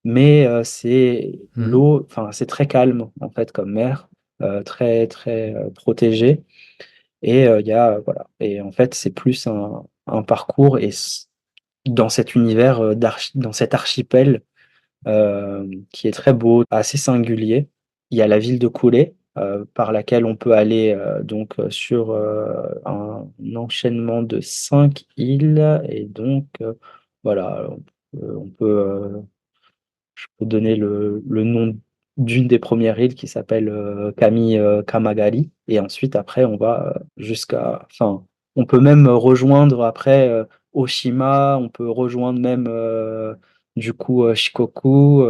Speaker 3: mais c'est
Speaker 2: Mhm.
Speaker 3: l'eau enfin, c'est très calme, en fait, comme mer. très, très, protégé et il y a voilà et en fait, c'est plus un parcours et dans cet univers, dans cet archipel, qui est très beau, assez singulier. Il y a la ville de Koulé, par laquelle on peut aller, sur, un enchaînement de 5 îles et donc voilà, on peut, je peux donner le nom d'une des premières îles qui s'appelle, Camagari et ensuite après on va, jusqu'à enfin, on peut même rejoindre après, Oshima, on peut rejoindre même, Shikoku,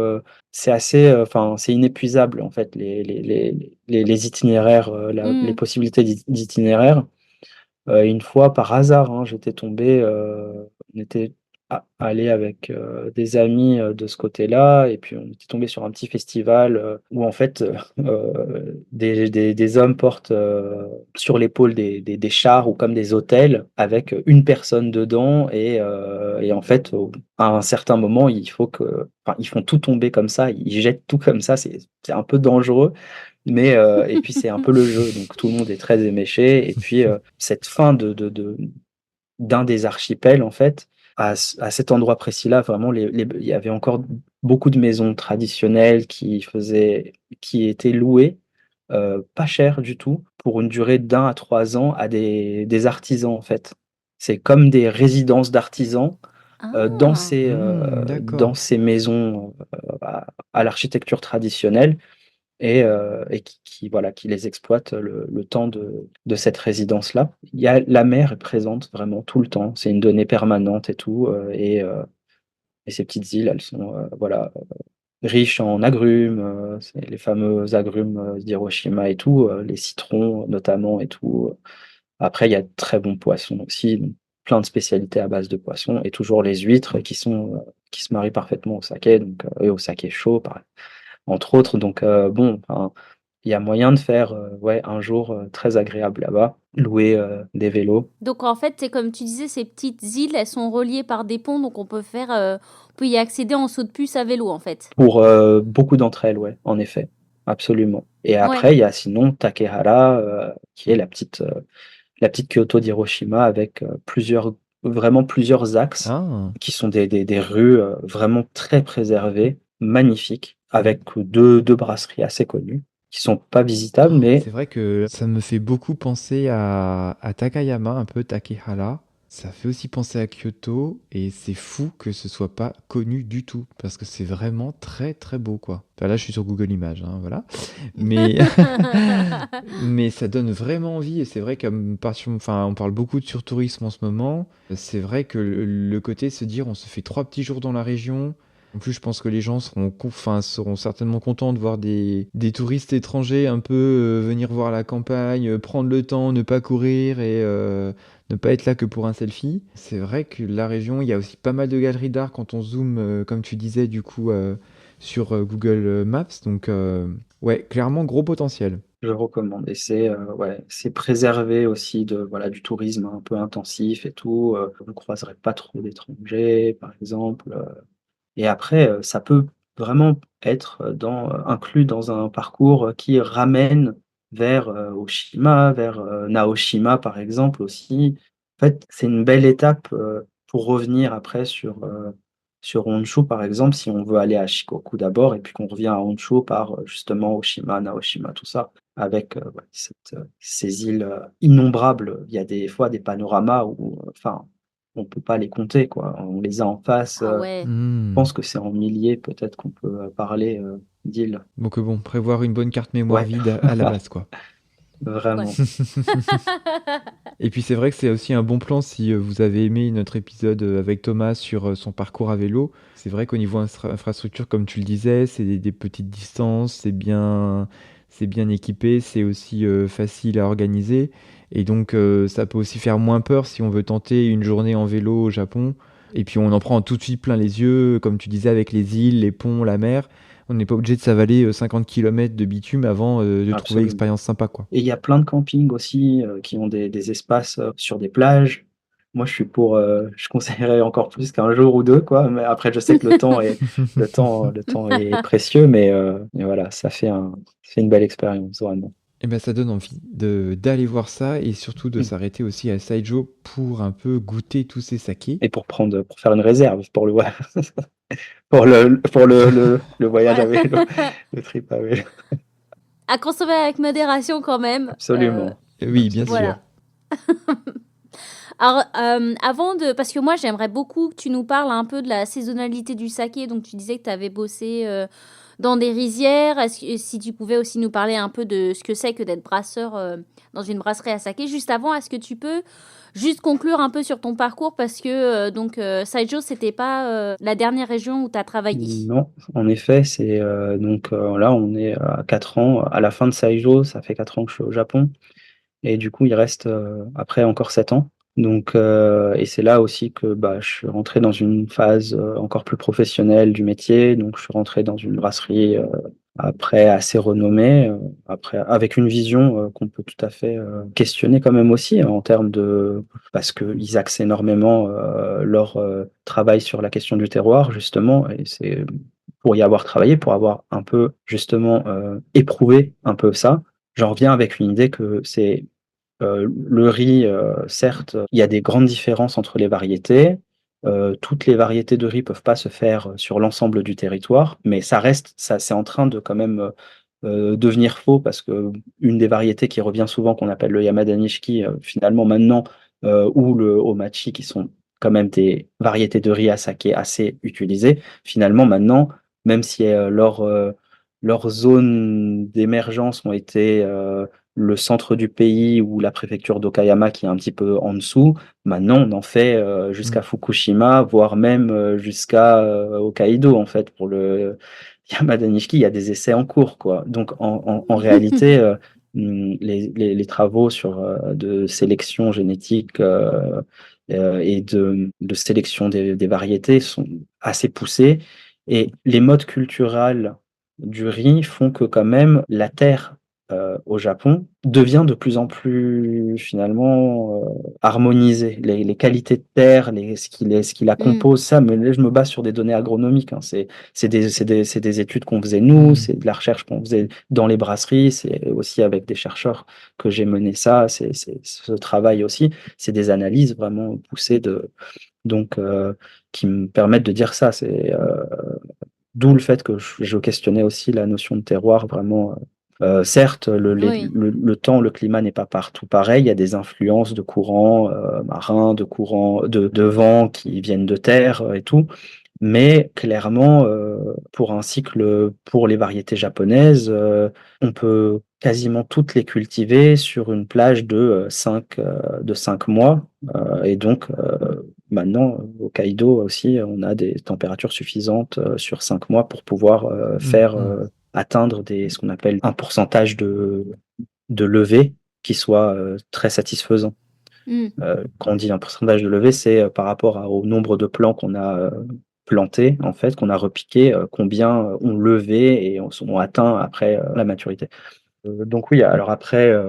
Speaker 3: c'est assez, enfin, c'est inépuisable en fait les itinéraires, les
Speaker 1: Hmm.
Speaker 3: possibilités d'itinéraires. Une fois par hasard, hein, j'étais tombé, on était allé avec, des amis, de ce côté-là et puis on était tombé sur un petit festival, où en fait, des hommes portent, sur l'épaule des chars ou comme des autels avec, une personne dedans et en fait, à un certain moment, il faut que enfin, ils font tout tomber comme ça, ils jettent tout comme ça, c'est un peu dangereux mais et puis c'est un peu le jeu, donc tout le monde est très éméché et puis, cette fin d'un des archipels en fait, à cet endroit précis-là, vraiment les il y avait encore beaucoup de maisons traditionnelles qui étaient louées, pas cher du tout, pour une durée d'1 à 3 ans à des artisans en fait. C'est comme des résidences d'artisans,
Speaker 1: Ah.
Speaker 3: dans
Speaker 2: D'accord.
Speaker 3: ces maisons, à l'architecture traditionnelle et voilà, qui les exploitent le temps de cette résidence-là. Il y a la mer est présente vraiment tout le temps, c'est une donnée permanente et tout, et ces petites îles, elles sont, voilà, riches en agrumes, c'est les fameux agrumes, d'Hiroshima et tout, les citrons notamment et tout, Après il y a de très bons poissons aussi, donc plein de spécialités à base de poissons et toujours les huîtres qui se marient parfaitement au saké donc et au saké chaud entre autres donc bon, enfin il y a moyen de faire, ouais, un jour, très agréable là-bas, louer, des vélos
Speaker 1: Donc en fait, c'est comme tu disais, ces petites îles, elles sont reliées par des ponts, donc on peut y accéder en saut de puce à vélo en fait.
Speaker 3: pour, beaucoup d'entre elles, ouais, en effet, absolument et
Speaker 1: Ouais.
Speaker 3: après il y a sinon Takehara, qui est la petite Kyoto d'Hiroshima avec, vraiment plusieurs axes
Speaker 2: Ah.
Speaker 3: qui sont des rues, vraiment très préservées, magnifiques, avec deux brasseries assez connues qui sont pas visitables mais
Speaker 2: C'est vrai que ça me fait beaucoup penser à Takayama, un peu Takehara. Ça fait aussi penser à Kyoto et c'est fou que ce soit pas connu du tout parce que c'est vraiment très très beau quoi. Enfin là je suis sur Google Images, hein, voilà. Mais mais ça donne vraiment envie et c'est vrai enfin on parle beaucoup de surtourisme en ce moment. C'est vrai que le côté se dire on se fait 3 petits jours dans la région. En plus, je pense que les gens seront certainement contents de voir des touristes étrangers un peu venir voir la campagne, prendre le temps, ne pas courir et ne pas être là que pour un selfie. C'est vrai que la région, il y a aussi pas mal de galeries d'art quand on zoome, comme tu disais, du coup, sur Google Maps. Donc, ouais, clairement, gros potentiel.
Speaker 3: je recommande et c'est, ouais, c'est préservé aussi de voilà, du tourisme un peu intensif et tout, vous ne croiserez pas trop d'étrangers, par exemple, et après, ça peut vraiment être, inclus dans un parcours, qui ramène vers, Oshima, vers, Naoshima, par exemple, aussi. En fait, c'est une belle étape, pour revenir après sur Honshu, par exemple, si on veut aller à Shikoku d'abord et puis qu'on revient à Honshu par, justement Oshima, Naoshima, tout ça, avec, ouais, ces îles, innombrables. Il y a des fois des panoramas où, enfin, on peut pas les compter, quoi. On les a en face,
Speaker 1: Ah ouais.
Speaker 3: je
Speaker 2: Hmm.
Speaker 3: pense que c'est en milliers peut-être qu'on peut, parler, d'îles.
Speaker 2: Donc bon, prévoir une bonne carte mémoire
Speaker 3: Ouais,
Speaker 2: vide à la base, quoi.
Speaker 1: Ouais.
Speaker 3: vraiment.
Speaker 2: Et puis c'est vrai que c'est aussi un bon plan si vous avez aimé notre épisode avec Thomas sur son parcours à vélo. C'est vrai qu'au niveau infrastructure, comme tu le disais, c'est des petites distances, c'est bien équipé, c'est aussi facile à organiser. Et donc ça peut aussi faire moins peur si on veut tenter une journée en vélo au Japon. Et puis on en prend tout de suite plein les yeux, comme tu disais, avec les îles, les ponts, la mer. On n'est pas obligé de s'avaler 50 km de bitume avant de trouver
Speaker 3: Absolument
Speaker 2: l'expérience sympa, quoi.
Speaker 3: et il y a plein de campings aussi, qui ont des espaces, sur des plages. moi, je conseillerais encore plus qu'un jour ou 2, quoi. Mais après, je sais que le temps est précieux, mais voilà, c'est une belle expérience, vraiment.
Speaker 2: Et ben ça donne envie d'aller voir ça et surtout de
Speaker 3: Mmh.
Speaker 2: s'arrêter aussi à Saijo pour un peu goûter tous ces sakés.
Speaker 3: Et pour faire une réserve pour le voyage à
Speaker 1: Ouais.
Speaker 3: vélo, le trip à vélo.
Speaker 1: À consommer avec modération quand même.
Speaker 3: Absolument,
Speaker 2: Oui, bien
Speaker 3: absolument.
Speaker 2: sûr.
Speaker 1: Voilà. Alors, parce que moi, j'aimerais beaucoup que tu nous parles un peu de la saisonnalité du saké. Donc, tu disais que tu avais bossé dans des rizières. Si tu pouvais aussi nous parler un peu de ce que c'est que d'être brasseur dans une brasserie à saké. Juste avant, est-ce que tu peux juste conclure un peu sur ton parcours? Parce que Saijo, c'était pas la dernière région où tu as travaillé.
Speaker 3: Non, en effet, là, on est à 4 ans. À la fin de Saijo, ça fait 4 ans que je suis au Japon. Et du coup, il reste après encore 7 ans. Donc, et c'est là aussi que je suis rentré dans une phase encore plus professionnelle du métier. Donc, je suis rentré dans une brasserie après assez renommée, après avec une vision qu'on peut tout à fait questionner quand même aussi en termes de parce qu'ils axent énormément leur travail sur la question du terroir justement. Et c'est pour y avoir travaillé, pour avoir un peu justement éprouvé un peu ça. J'en reviens avec une idée que c'est le riz, certes, il y a des grandes différences entre les variétés. Toutes les variétés de riz peuvent pas se faire sur l'ensemble du territoire, mais ça c'est en train de quand même devenir faux parce que une des variétés qui revient souvent, qu'on appelle le Yamada Nishiki, finalement maintenant, ou le Omachi, qui sont quand même des variétés de riz à saké assez utilisées. Finalement, maintenant, même si leurs zones d'émergence ont été le centre du pays ou la préfecture d'Okayama qui est un petit peu en dessous. Maintenant, on en fait jusqu'à Fukushima, voire même jusqu'à Hokkaido, en fait, pour le Yamada Nishiki, il y a des essais en cours, quoi. Donc, en réalité, les travaux de sélection génétique et de sélection des variétés sont assez poussés. Et les modes culturels du riz font que quand même la terre au Japon devient de plus en plus finalement harmonisée. Les qualités de terre, ce qui la
Speaker 1: Mm.
Speaker 3: compose, ça, mais là, je me base sur des données agronomiques. Hein. C'est des études qu'on faisait nous, c'est de la recherche qu'on faisait dans les brasseries, c'est aussi avec des chercheurs que j'ai mené ça, c'est ce travail aussi. C'est des analyses vraiment poussées donc qui me permettent de dire ça. D'où le fait que je questionnais aussi la notion de terroir vraiment. Certes,
Speaker 1: Oui.
Speaker 3: le temps, le climat n'est pas partout pareil. Il y a des influences de courants marins, de courants de vent qui viennent de terre et tout. Mais clairement, pour un cycle, pour les variétés japonaises, on peut quasiment toutes les cultiver sur une plage de 5 mois. Et donc, maintenant, au Hokkaido aussi, on a des températures suffisantes sur 5 mois pour pouvoir faire atteindre ce qu'on appelle un pourcentage de levée qui soit très satisfaisant.
Speaker 1: Mm.
Speaker 3: Quand on dit un pourcentage de levée, c'est par rapport au nombre de plants qu'on a plantés, en fait, qu'on a repiqués, combien ont levé et ont atteint après la maturité. Donc oui, alors après,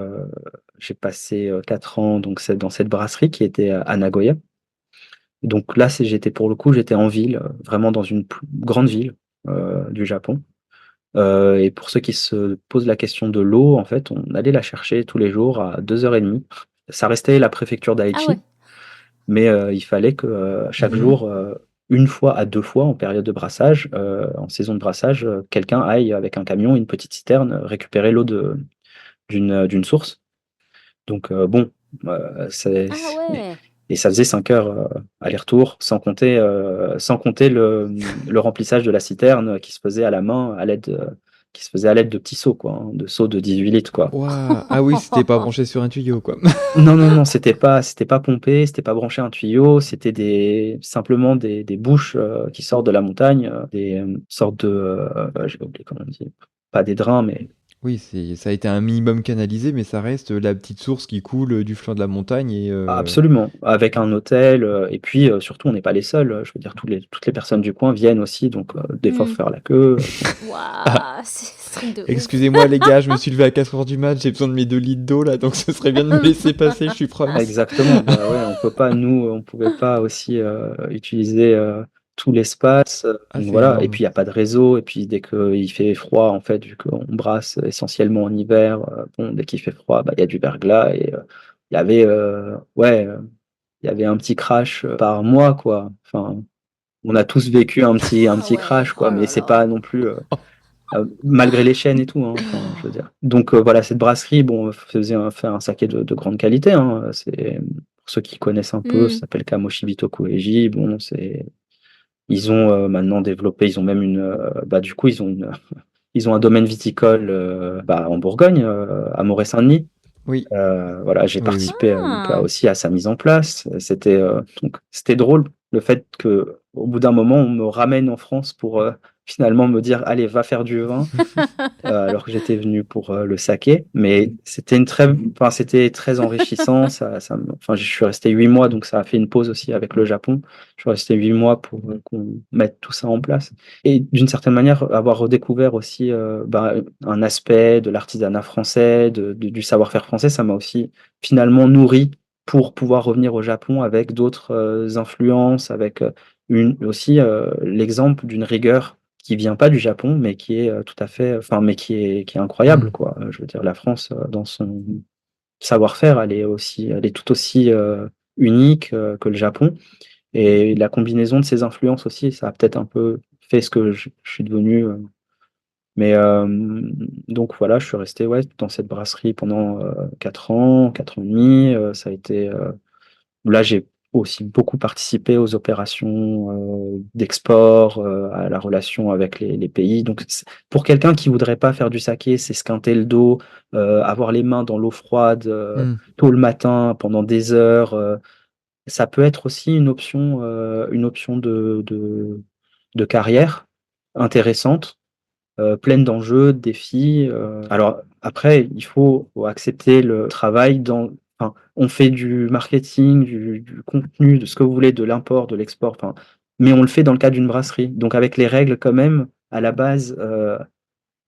Speaker 3: j'ai passé 4 ans donc, dans cette brasserie qui était à Nagoya. Donc là, j'étais en ville, vraiment dans une grande ville du Japon. Et pour ceux qui se posent la question de l'eau, en fait, on allait la chercher tous les jours à 2h30. Ça restait la préfecture
Speaker 1: Ah ouais.
Speaker 3: d'Aichi, mais il fallait que chaque jour, une fois à 2 fois en période de brassage, en saison de brassage, quelqu'un aille avec un camion, une petite citerne, récupérer l'eau d'une source. Donc bon, c'est
Speaker 1: Ah ouais.
Speaker 3: et ça faisait 5 heures aller-retour, sans compter le remplissage de la citerne qui se faisait à la main, qui se faisait à l'aide de petits seaux, quoi, hein, de seaux de 18 litres, quoi.
Speaker 2: Ouah. Ah oui, c'était pas branché sur un tuyau, quoi.
Speaker 3: Non, non, non, c'était pas pompé, c'était pas branché à un tuyau, c'était simplement des bouches qui sortent de la montagne, des sortes de, j'ai oublié comment on dit, pas des drains, mais
Speaker 2: Oui, ça a été un minimum canalisé, mais ça reste la petite source qui coule du flanc de la montagne et
Speaker 3: absolument, avec un hôtel, et puis surtout, on n'est pas les seuls. Je veux dire, toutes les personnes du coin viennent aussi, donc des fois, faut
Speaker 1: Mm.
Speaker 3: faire la queue.
Speaker 1: Waouh, c'est un truc de ouf.
Speaker 2: Excusez-moi les gars, je me suis levé à 4h du mat, j'ai besoin de mes 2 litres d'eau là, donc ce serait bien de me laisser passer, je suis preneur.
Speaker 3: Exactement, bah ouais, peut pas, nous, on pouvait pas aussi utiliser tout l'espace.
Speaker 2: Ah,
Speaker 3: Donc
Speaker 2: c'est
Speaker 3: voilà. Et
Speaker 2: énorme.
Speaker 3: puis il y a pas de réseau. Et puis dès qu'il fait froid, en fait, vu qu'on brasse essentiellement en hiver, bon, dès qu'il fait froid, bah, il y a du verglas. Et il y avait, il y avait un petit crash par mois, quoi. Enfin, on a tous vécu un
Speaker 1: Ah
Speaker 3: petit
Speaker 1: ouais,
Speaker 3: crash,
Speaker 1: oh
Speaker 3: quoi. Mais
Speaker 1: là
Speaker 3: c'est
Speaker 1: là.
Speaker 3: pas non plus. Malgré les chaînes et tout, hein, enfin, je veux dire. Donc voilà, cette brasserie, bon, fait un saké de grande qualité, hein. C'est pour ceux qui connaissent un peu, ça
Speaker 1: Hmm.
Speaker 3: s'appelle Kamoshi Bitoku Eiji. Bon, c'est ils ont maintenant développé, ils ont même bah du coup ils ont un domaine viticole bah, en Bourgogne, à Moret-Saint-Denis.
Speaker 2: Oui,
Speaker 3: Voilà, j'ai
Speaker 2: oui, oui.
Speaker 3: participé donc,
Speaker 1: Ah.
Speaker 3: aussi à sa mise en place. C'était drôle le fait que au bout d'un moment on me ramène en France pour finalement me dire allez va faire du vin alors que j'étais venu pour le saké. Mais c'était très enrichissant. Enfin, je suis resté 8 mois, donc ça a fait une pause aussi avec le Japon. Je suis resté 8 mois pour qu'on mette tout ça en place. Et d'une certaine manière, avoir redécouvert aussi bah, un aspect de l'artisanat français, du savoir-faire français, ça m'a aussi finalement nourri pour pouvoir revenir au Japon avec d'autres influences, avec aussi l'exemple d'une rigueur qui vient pas du Japon, mais qui est tout à fait, enfin, mais qui est incroyable,
Speaker 2: Mm.
Speaker 3: quoi. Je veux dire, la France, dans son savoir-faire, elle est tout aussi unique que le Japon. Et la combinaison de ces influences aussi, ça a peut-être un peu fait ce que je suis devenu. Mais donc voilà, je suis resté ouais, dans cette brasserie pendant 4 ans, 4 ans et demi. Ça a été Là, j'ai aussi beaucoup participé aux opérations d'export, à la relation avec les pays. Donc, pour quelqu'un qui voudrait pas faire du saké, c'est se quinter le dos, avoir les mains dans l'eau froide
Speaker 2: Mm.
Speaker 3: tôt le matin pendant des heures. Ça peut être aussi une option de carrière intéressante, pleine d'enjeux, de défis. Alors après, il faut accepter le travail enfin, on fait du marketing, du contenu, de ce que vous voulez, de l'import, de l'export, enfin, mais on le fait dans le cadre d'une brasserie. Donc avec les règles quand même, à la base,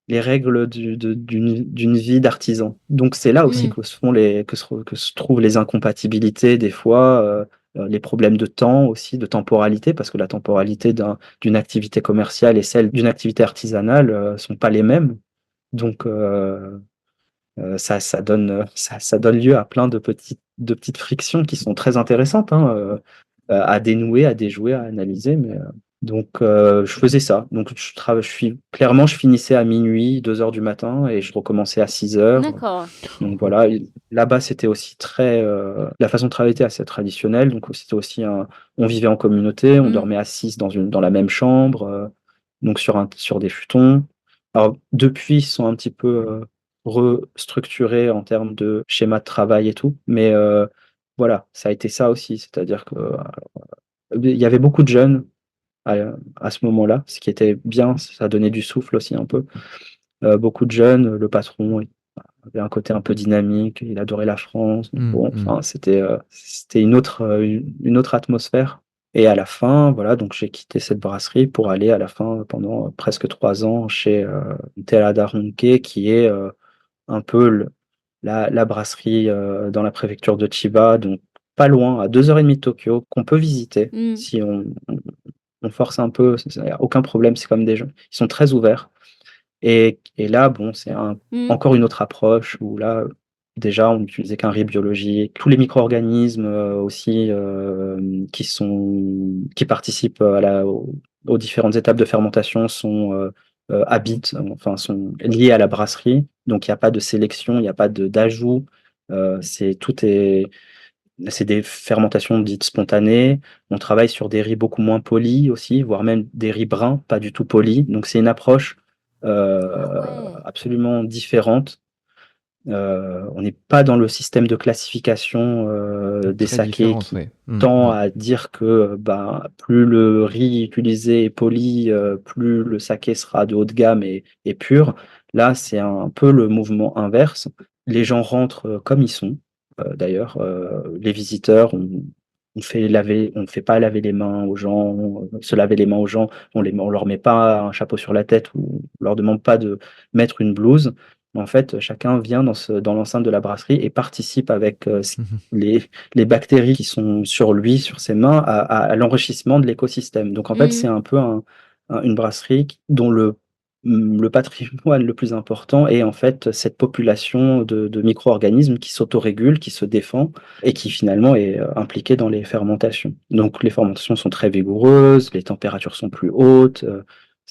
Speaker 3: les règles d'une vie d'artisan. Donc c'est là aussi
Speaker 1: Hmm.
Speaker 3: que se trouvent les incompatibilités des fois, les problèmes de temps aussi, de temporalité, parce que la temporalité d'une activité commerciale et celle d'une activité artisanale sont pas les mêmes. Donc ça donne lieu à plein de petites frictions qui sont très intéressantes, hein, à dénouer, à déjouer, à analyser. Mais donc je faisais ça. Donc clairement, je finissais à minuit, 2 heures du matin, et je recommençais à 6 heures.
Speaker 1: D'accord.
Speaker 3: Donc voilà. Là-bas, c'était aussi la façon de travailler était assez traditionnelle. Donc c'était aussi on vivait en communauté, on
Speaker 1: Hmm.
Speaker 3: dormait à 6 dans la même chambre, donc sur des futons. Alors depuis, ils sont un petit peu restructurés en termes de schéma de travail et tout. Mais voilà, ça a été ça aussi. C'est-à-dire que il y avait beaucoup de jeunes à, à ce moment-là, ce qui était bien, ça donnait du souffle aussi un peu. Beaucoup de jeunes, le patron avait un côté un peu dynamique, il adorait la France. Donc
Speaker 2: Mm.
Speaker 3: bon,
Speaker 2: Mm.
Speaker 3: enfin, c'était une autre atmosphère. Et à la fin, voilà, donc j'ai quitté cette brasserie pour aller à la fin, pendant presque 3 ans, chez Telada Ronke, qui est un peu la brasserie dans la préfecture de Chiba, donc pas loin, à 2 heures et demie de Tokyo, qu'on peut visiter
Speaker 1: Hmm.
Speaker 3: si on force un peu, il n'y a aucun problème, c'est comme des gens, ils sont très ouverts. Et là, bon,
Speaker 1: Hmm.
Speaker 3: encore une autre approche où là, déjà, on n'utilisait qu'un riz biologique. Tous les micro-organismes aussi qui participent aux différentes étapes de fermentation habitent, enfin, sont liés à la brasserie. Donc, il n'y a pas de sélection, il n'y a pas d'ajout. Tout est C'est des fermentations dites spontanées. On travaille sur des riz beaucoup moins polis aussi, voire même des riz bruns, pas du tout polis. Donc c'est une approche
Speaker 1: Ah ouais.
Speaker 3: absolument différente. On n'est pas dans le système de classification des
Speaker 2: Très
Speaker 3: sakés
Speaker 2: différente,
Speaker 3: qui
Speaker 2: ouais. Mm.
Speaker 3: tend
Speaker 2: Mm.
Speaker 3: à dire que ben, plus le riz utilisé est poli, plus le saké sera de haut de gamme et pur. Là, c'est un peu le mouvement inverse. Les gens rentrent comme ils sont. D'ailleurs, les visiteurs, on ne fait pas laver les mains aux gens, se laver les mains aux gens. On leur met pas un chapeau sur la tête ou on leur demande pas de mettre une blouse. En fait, chacun vient dans l'enceinte de la brasserie et participe avec les bactéries qui sont sur lui, sur ses mains, à l'enrichissement de l'écosystème. Donc en fait, c'est
Speaker 1: Mhm.
Speaker 3: un peu une brasserie dont le patrimoine le plus important est en fait cette population de micro-organismes qui s'autorégulent, qui se défend et qui finalement est impliquée dans les fermentations. Donc les fermentations sont très vigoureuses, les températures sont plus hautes.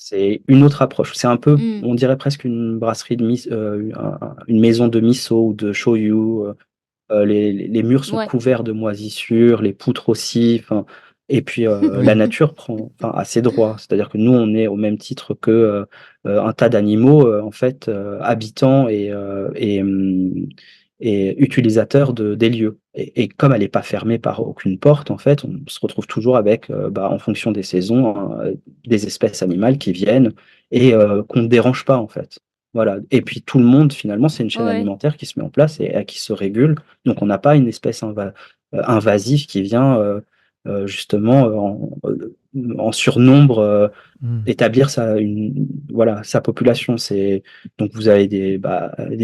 Speaker 3: C'est une autre approche. C'est un peu,
Speaker 1: Mhm.
Speaker 3: on dirait presque une brasserie une maison de miso ou de shoyu. Les murs sont
Speaker 1: Ouais.
Speaker 3: couverts de moisissures, les poutres aussi. Enfin, et puis la
Speaker 2: Oui.
Speaker 3: nature prend, enfin, a ses droits. C'est-à-dire que nous, on est au même titre que un tas d'animaux, en fait, habitants et utilisateurs des lieux. Et comme elle n'est pas fermée par aucune porte, en fait, on se retrouve toujours avec, en fonction des saisons, hein, des espèces animales qui viennent et qu'on ne dérange pas, en fait. Voilà. Et puis tout le monde, finalement, c'est une chaîne
Speaker 1: Ouais.
Speaker 3: alimentaire qui se met en place et qui se régule. Donc on n'a pas une espèce invasive qui vient justement en surnombre
Speaker 2: Mm.
Speaker 3: établir voilà, sa population. Donc vous avez des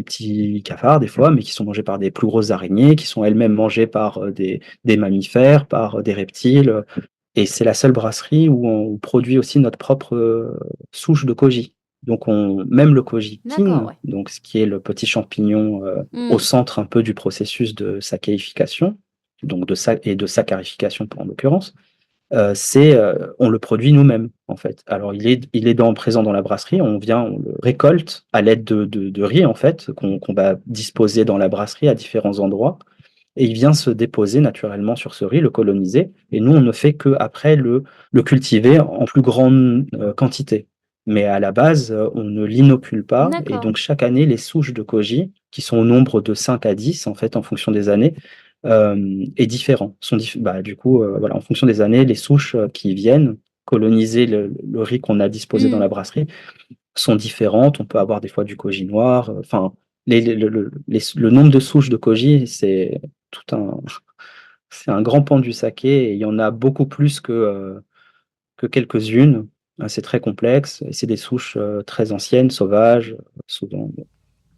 Speaker 3: petits cafards des fois, mais qui sont mangés par des plus grosses araignées, qui sont elles-mêmes mangées par des mammifères, par des reptiles. Et c'est la seule brasserie où on produit aussi notre propre souche de koji. Donc même le koji
Speaker 1: D'accord,
Speaker 3: kin,
Speaker 1: ouais.
Speaker 3: donc ce qui est le petit champignon au
Speaker 1: Mhm.
Speaker 3: centre un peu du processus de sakéification, donc et de saccharification en l'occurrence, on le produit nous-mêmes en fait. Alors il est présent dans la brasserie, on le récolte à l'aide de riz en fait qu'on va disposer dans la brasserie à différents endroits et il vient se déposer naturellement sur ce riz, le coloniser et nous on ne fait que après le cultiver en plus grande quantité. Mais à la base, on ne l'inocule pas et
Speaker 1: D'accord.
Speaker 3: donc chaque année les souches de koji qui sont au nombre de 5 à 10 en fait en fonction des années est différent. Du coup, voilà, en fonction des années, les souches qui viennent coloniser le riz qu'on a disposé dans
Speaker 1: Mhm.
Speaker 3: la brasserie sont différentes. On peut avoir des fois du koji noir. Enfin, le nombre de souches de koji, tout un, c'est un grand pan du saké. Et il y en a beaucoup plus que quelques-unes. C'est très complexe. Et c'est des souches très anciennes, sauvages, souvent.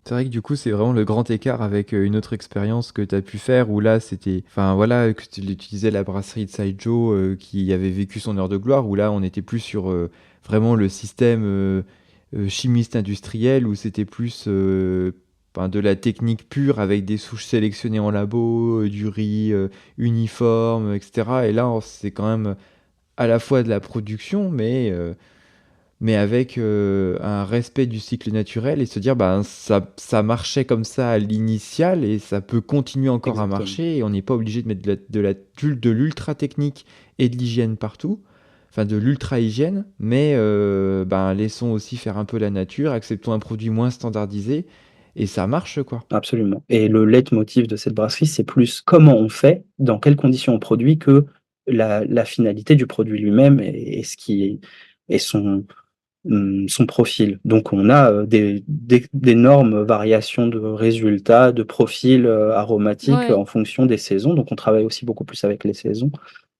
Speaker 2: C'est vrai que du coup, c'est vraiment le grand écart avec une autre expérience que tu as pu faire où là, c'était. Enfin, voilà, que tu utilisais la brasserie de Saijo qui avait vécu son heure de gloire, où là, on était plus sur vraiment le système chimiste industriel, où c'était plus ben, de la technique pure avec des souches sélectionnées en labo, du riz uniforme, etc. Et là, c'est quand même à la fois de la production, mais avec un respect du cycle naturel et se dire ben ça marchait comme ça à l'initial et ça peut continuer encore à
Speaker 3: Exactement.
Speaker 2: marcher et on n'est pas obligé de mettre de l'ultra technique et de l'hygiène partout, enfin de l'ultra hygiène, mais ben laissons aussi faire un peu la nature, acceptons un produit moins standardisé et ça marche quoi.
Speaker 3: Absolument. Et le leitmotiv de cette brasserie, c'est plus comment on fait, dans quelles conditions on produit, que la finalité du produit lui-même et ce qui est son profil. Donc on a d'énormes variations de résultats, de profils aromatiques
Speaker 1: Ouais.
Speaker 3: en fonction des saisons. Donc on travaille aussi beaucoup plus avec les saisons.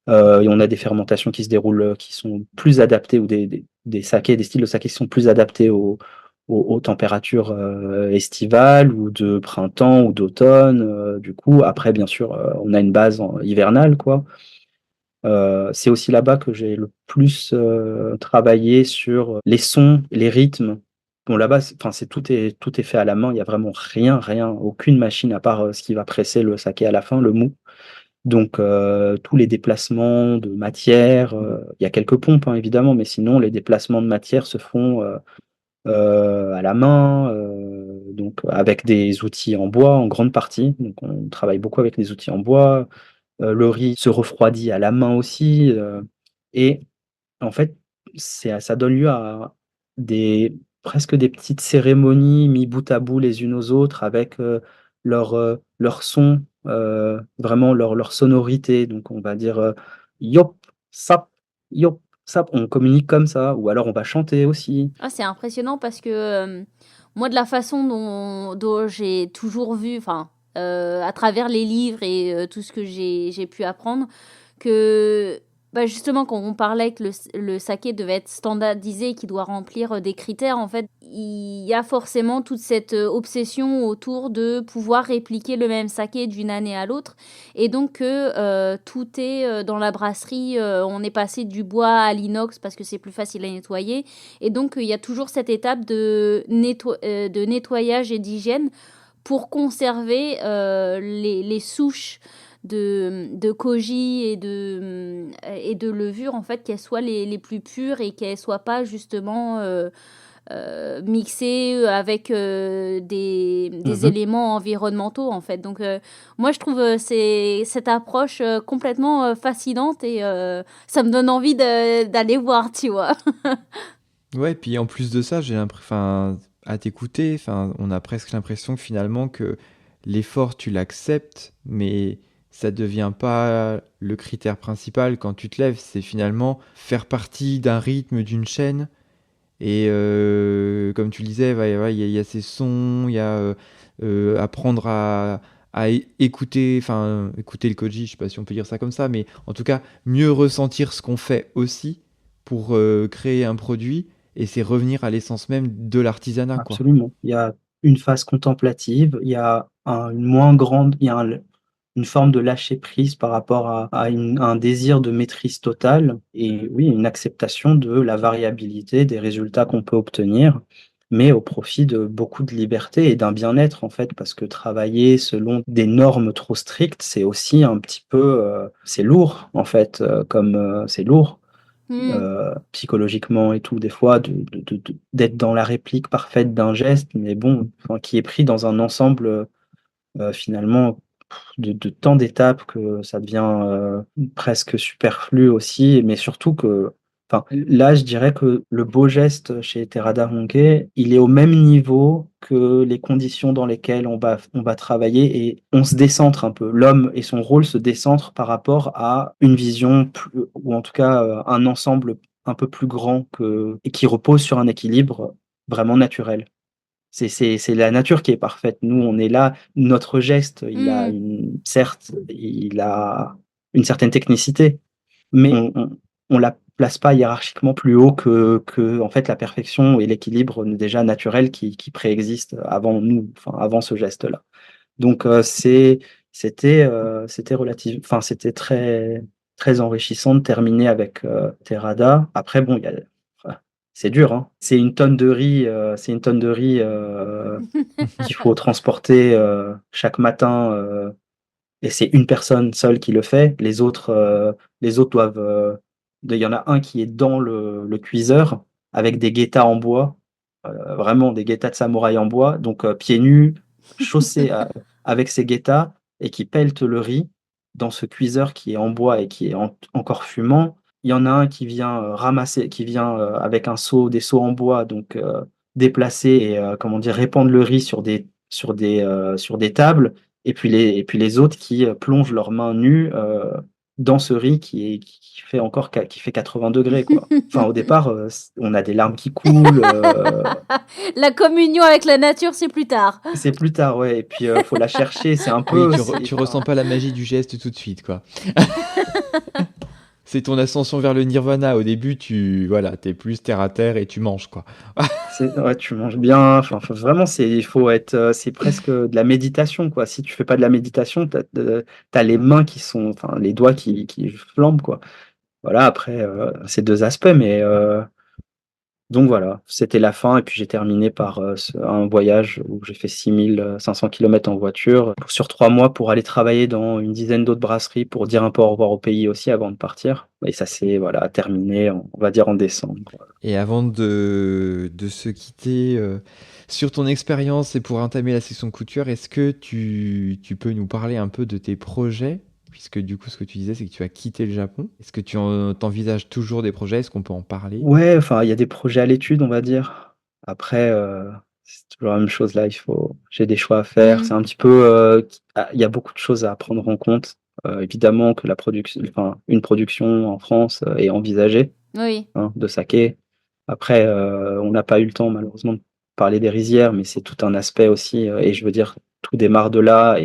Speaker 3: Et on a des fermentations qui se déroulent, qui sont plus adaptées, ou des sakés, des styles de saké qui sont plus adaptés aux températures estivales ou de printemps ou d'automne. Du coup, après, bien sûr, on a une base hivernale, quoi. C'est aussi là-bas que j'ai le plus travaillé sur les sons, les rythmes. Bon, là-bas, enfin, tout est fait à la main. Il y a vraiment rien, aucune machine à part ce qui va presser le saké à la fin, le mou. Donc, tous les déplacements de matière, il y a quelques pompes, hein, évidemment, mais sinon, les déplacements de matière se font à la main, donc avec des outils en bois en grande partie. Donc, on travaille beaucoup avec des outils en bois. Le riz se refroidit à la main aussi. Et en fait, ça donne lieu à presque des petites cérémonies mis bout à bout les unes aux autres avec leur son, vraiment leur sonorité. Donc on va dire yop, sap, yop, sap. On communique comme ça. Ou alors on va chanter aussi.
Speaker 1: Ah, c'est impressionnant parce que moi, de la façon dont j'ai toujours vu, enfin, à travers les livres et tout ce que j'ai pu apprendre, que Bah, justement, quand on parlait que le saké devait être standardisé, qu'il doit remplir des critères, en fait, il y a forcément toute cette obsession autour de pouvoir répliquer le même saké d'une année à l'autre. Et donc, tout est dans la brasserie, on est passé du bois à l'inox parce que c'est plus facile à nettoyer. Et donc, il y a toujours cette étape de nettoyage et d'hygiène pour conserver les souches de koji et de levure, en fait, qu'elles soient les plus pures et qu'elles soient pas justement mixées avec des
Speaker 3: Mhm.
Speaker 1: éléments environnementaux, en fait. Donc, moi, je trouve cette approche complètement fascinante et ça me donne envie d'aller voir, tu vois.
Speaker 2: Ouais, puis en plus de ça, j'ai l'impression, enfin, à t'écouter, enfin, on a presque l'impression que finalement que l'effort, tu l'acceptes, mais ça devient pas le critère principal quand tu te lèves. C'est finalement faire partie d'un rythme, d'une chaîne. Et comme tu le disais, il y a ces sons, il y a apprendre à écouter, enfin, écouter le koji, je sais pas si on peut dire ça comme ça, mais en tout cas, mieux ressentir ce qu'on fait aussi pour créer un produit. Et c'est revenir à l'essence même de l'artisanat, quoi.
Speaker 3: Absolument. Il y a une phase contemplative, il y a une moins grande, il y a une forme de lâcher prise par rapport à un désir de maîtrise totale et oui, une acceptation de la variabilité des résultats qu'on peut obtenir, mais au profit de beaucoup de liberté et d'un bien-être en fait, parce que travailler selon des normes trop strictes, c'est aussi un petit peu, c'est lourd en fait, c'est lourd
Speaker 1: Hmm.
Speaker 3: psychologiquement et tout, des fois, d'être dans la réplique parfaite d'un geste, mais bon, enfin, qui est pris dans un ensemble finalement de tant d'étapes que ça devient presque superflu aussi, mais surtout que, enfin, là, je dirais que le beau geste chez Terada Honke, il est au même niveau que les conditions dans lesquelles on va travailler et on se décentre un peu. L'homme et son rôle se décentrent par rapport à une vision ou en tout cas un ensemble un peu plus grand et qui repose sur un équilibre vraiment naturel. C'est la nature qui est parfaite. Nous, on est là, notre geste,
Speaker 1: Hmm.
Speaker 3: certes, il a une certaine technicité, mais on la place pas hiérarchiquement plus haut que en fait, la perfection et l'équilibre déjà naturel qui préexiste avant nous, enfin, avant ce geste-là. Donc, c'était relative, enfin, c'était très, très enrichissant de terminer avec Terada. Après, bon, c'est dur, hein. C'est une tonne de riz qu'il faut transporter chaque matin, et c'est une personne seule qui le fait. Les autres doivent. Il y en a un qui est dans le cuiseur avec des guettas en bois, vraiment des guettas de samouraï en bois, donc pieds nus, chaussés avec ses guettas et qui pèlte le riz dans ce cuiseur qui est en bois et qui est encore fumant. Il y en a un qui vient ramasser, qui vient avec des seaux en bois, donc déplacer et comment dire répandre le riz sur des tables. Et puis les autres qui plongent leurs mains nues dans ce riz qui fait 80 degrés, quoi. Enfin, au départ, on a des larmes qui coulent.
Speaker 1: La communion avec la nature, c'est plus tard.
Speaker 3: C'est plus tard, ouais. Et puis, faut la chercher. C'est un
Speaker 2: Oui,
Speaker 3: peu.
Speaker 2: tu ressens pas la magie du geste tout de suite, quoi. C'est ton ascension vers le nirvana. Au début, voilà, t'es plus terre à terre et tu manges, quoi.
Speaker 3: Ouais, tu manges bien. Enfin, vraiment, il faut être. C'est presque de la méditation, quoi. Si tu fais pas de la méditation, t'as les mains enfin, les doigts qui flambent, quoi. Voilà. Après, c'est deux aspects, mais. Donc voilà, c'était la fin et puis j'ai terminé par un voyage où j'ai fait 6 500 kilomètres en voiture sur 3 mois pour aller travailler dans une dizaine d'autres brasseries pour dire un peu au revoir au pays aussi avant de partir. Et ça s'est voilà, terminé, on va dire en décembre.
Speaker 2: Et avant de se quitter, sur ton expérience et pour entamer la session couture, est-ce que tu peux nous parler un peu de tes projets? Puisque du coup, ce que tu disais, c'est que tu as quitté le Japon. Est-ce que t'envisages toujours des projets? Est-ce qu'on peut en parler?
Speaker 3: Ouais, enfin, il y a des projets à l'étude, on va dire. Après, c'est toujours la même chose là, j'ai des choix à faire.
Speaker 1: Hmm.
Speaker 3: C'est un petit peu, il y a beaucoup de choses à prendre en compte. Évidemment que enfin, une production en France est envisagée.
Speaker 1: Oui.
Speaker 3: Hein, de saké. Après, on n'a pas eu le temps malheureusement de parler des rizières, mais c'est tout un aspect aussi, et je veux dire, tout démarre de là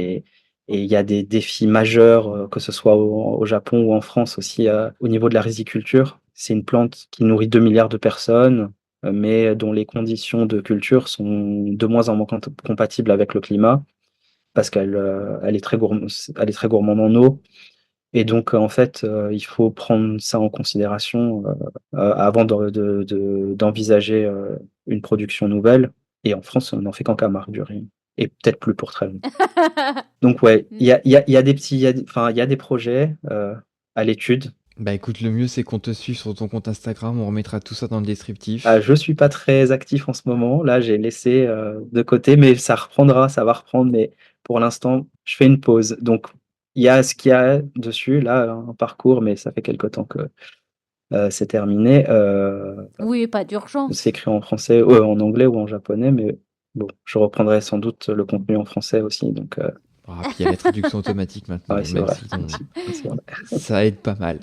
Speaker 3: Et il y a des défis majeurs, que ce soit au Japon ou en France aussi, au niveau de la riziculture. C'est une plante qui nourrit 2 milliards de personnes, mais dont les conditions de culture sont de moins en moins compatibles avec le climat parce elle est très gourmande en eau et donc en fait, il faut prendre ça en considération, avant d'envisager, une production nouvelle et en France, on n'en fait qu'en Camargue du riz et peut-être plus pour très longtemps. Donc ouais, il y a des petits, enfin, il y a des projets à l'étude.
Speaker 2: Bah écoute, le mieux c'est qu'on te suive sur ton compte Instagram, on remettra tout ça dans le descriptif.
Speaker 3: Je suis pas très actif en ce moment. Là, j'ai laissé de côté, mais ça reprendra, ça va reprendre. Mais pour l'instant, je fais une pause. Donc, il y a ce qu'il y a dessus, là, un parcours, mais ça fait quelque temps que c'est terminé.
Speaker 1: Oui, pas
Speaker 3: C'est
Speaker 1: d'urgence.
Speaker 3: écrit en français, en anglais ou en japonais, mais bon, je reprendrai sans doute le contenu en français aussi. Donc,
Speaker 2: Ah, puis il y a la traduction automatique maintenant,
Speaker 3: ouais, c'est
Speaker 2: même
Speaker 3: vrai.
Speaker 2: si
Speaker 3: C'est vrai.
Speaker 2: ça aide pas mal.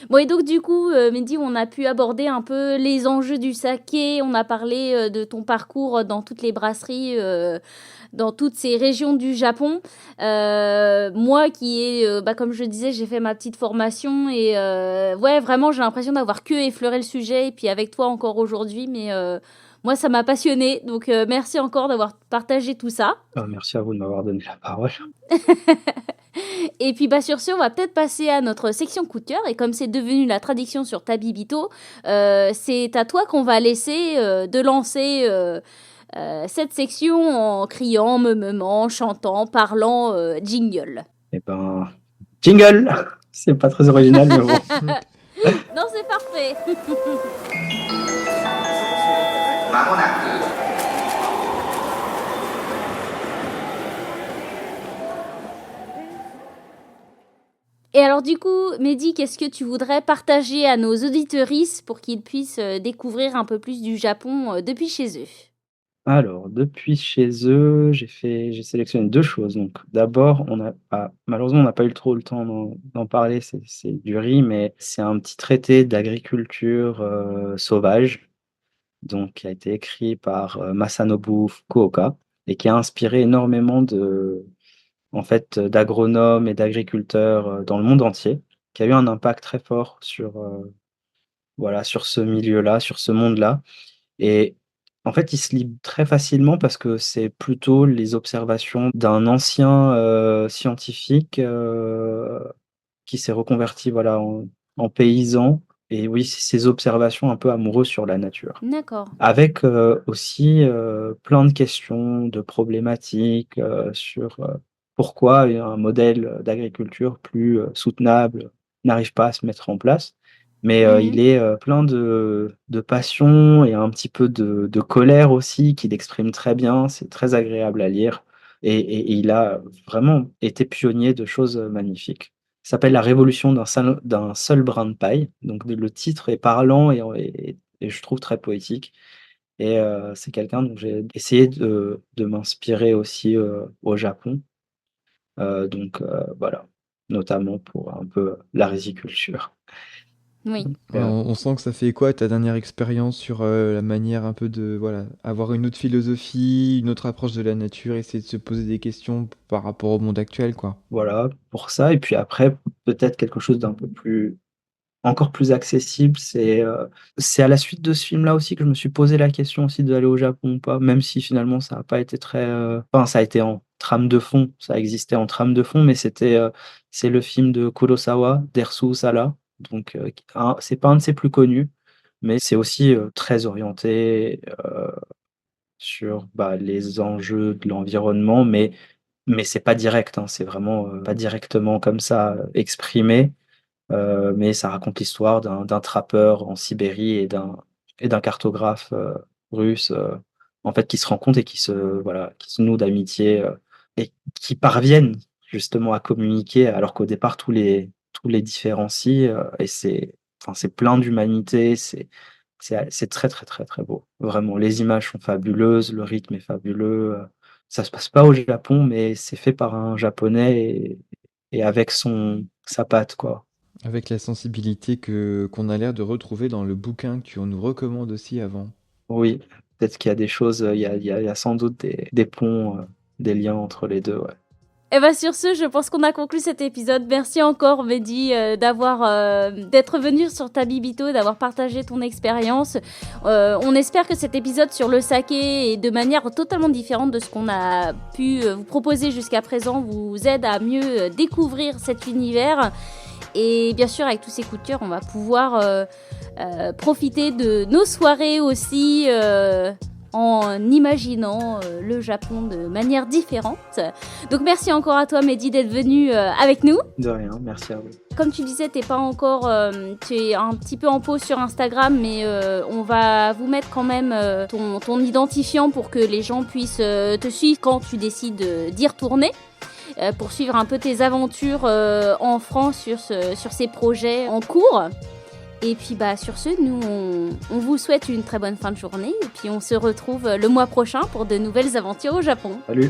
Speaker 1: Bon, et donc du coup, Mehdi, on a pu aborder un peu les enjeux du saké, on a parlé de ton parcours dans toutes les brasseries, dans toutes ces régions du Japon. Moi qui ai, bah, comme je disais, j'ai fait ma petite formation et ouais, vraiment, j'ai l'impression d'avoir que effleuré le sujet et puis avec toi encore aujourd'hui, mais moi, ça m'a passionné. Donc merci encore d'avoir partagé tout ça.
Speaker 3: Merci à vous de m'avoir donné la parole.
Speaker 1: Et puis bah sur ce, on va peut-être passer à notre section coup de cœur. Et comme c'est devenu la tradition sur Tabibito, c'est à toi qu'on va laisser de lancer cette section en criant, meumement, chantant, parlant, jingle.
Speaker 3: Eh ben, jingle! C'est pas très original, mais bon.
Speaker 1: Non, c'est parfait. Et alors du coup, Mehdi, qu'est-ce que tu voudrais partager à nos auditeuristes pour qu'ils puissent découvrir un peu plus du Japon depuis chez eux?
Speaker 3: Alors, depuis chez eux, j'ai sélectionné 2 choses. Donc d'abord, malheureusement, on n'a pas eu trop le temps d'en parler, c'est du riz, mais c'est un petit traité d'agriculture, sauvage, donc qui a été écrit par, Masanobu Fukuoka et qui a inspiré énormément en fait, d'agronomes et d'agriculteurs, dans le monde entier, qui a eu un impact très fort sur, voilà, sur ce milieu-là, sur ce monde-là. Et en fait, il se lit très facilement parce que c'est plutôt les observations d'un ancien, scientifique, qui s'est reconverti, voilà, en paysan et oui, c'est ses observations un peu amoureux sur la nature.
Speaker 1: D'accord.
Speaker 3: Avec, aussi, plein de questions, de problématiques, sur, pourquoi un modèle d'agriculture plus, soutenable n'arrive pas à se mettre en place. Mais, il
Speaker 1: Mhm.
Speaker 3: est, plein de passion et un petit peu de colère aussi qu'il exprime très bien. C'est très agréable à lire et il a vraiment été pionnier de choses, magnifiques. Ça s'appelle «La révolution d'un seul brin de paille», donc le titre est parlant et je trouve très poétique et c'est quelqu'un dont j'ai essayé de m'inspirer aussi, au Japon, donc voilà, notamment pour un peu la riziculture.
Speaker 1: Oui.
Speaker 3: Donc
Speaker 2: Ouais, on sent que ça fait quoi ta dernière expérience sur la manière un peu de voilà, avoir une autre philosophie, une autre approche de la nature, essayer de se poser des questions par rapport au monde actuel, quoi.
Speaker 3: voilà, pour ça et puis après, peut-être quelque chose d'un peu plus encore plus accessible, c'est à la suite de ce film-là aussi que je me suis posé la question aussi d'aller au Japon ou pas, même si finalement ça a pas été très, enfin ça a été en trame de fond, ça existait en trame de fond, mais c'est le film de Kurosawa, Dersu Uzala, donc c'est pas un de ses plus connus, mais c'est aussi, très orienté, sur, bah, les enjeux de l'environnement, mais c'est pas direct, hein, c'est vraiment, pas directement comme ça, exprimé. Mais ça raconte l'histoire d'un trappeur en Sibérie et d'un cartographe, russe, en fait, qui se rencontrent et voilà, qui se nouent d'amitié, et qui parviennent justement à communiquer alors qu'au départ tous les différencient, et c'est plein d'humanité, c'est très, très, très, très beau. Vraiment, les images sont fabuleuses, le rythme est fabuleux, ça se passe pas au Japon, mais c'est fait par un Japonais et avec sa patte, quoi.
Speaker 2: Avec la sensibilité qu'on a l'air de retrouver dans le bouquin que tu nous recommandes aussi avant.
Speaker 3: Oui, peut-être qu'il y a des choses, il y a sans doute des ponts, des liens entre les 2. Ouais.
Speaker 1: Et bien sur ce, je pense qu'on a conclu cet épisode. Merci encore Mehdi d'être venu sur Tabibito, d'avoir partagé ton expérience. On espère que cet épisode sur le saké, et de manière totalement différente de ce qu'on a pu vous proposer jusqu'à présent, vous aide à mieux découvrir cet univers. Et bien sûr, avec tous ces coups de cœur, on va pouvoir profiter de nos soirées aussi en imaginant le Japon de manière différente. Donc merci encore à toi Mehdi d'être venu avec nous.
Speaker 3: De rien, merci à vous.
Speaker 1: Comme tu disais, tu es un petit peu en pause sur Instagram, mais on va vous mettre quand même ton identifiant pour que les gens puissent te suivre quand tu décides d'y retourner. Pour suivre un peu tes aventures en France sur ces projets en cours. Et puis sur ce, nous on vous souhaite une très bonne fin de journée et puis on se retrouve le mois prochain pour de nouvelles aventures au Japon.
Speaker 3: Salut.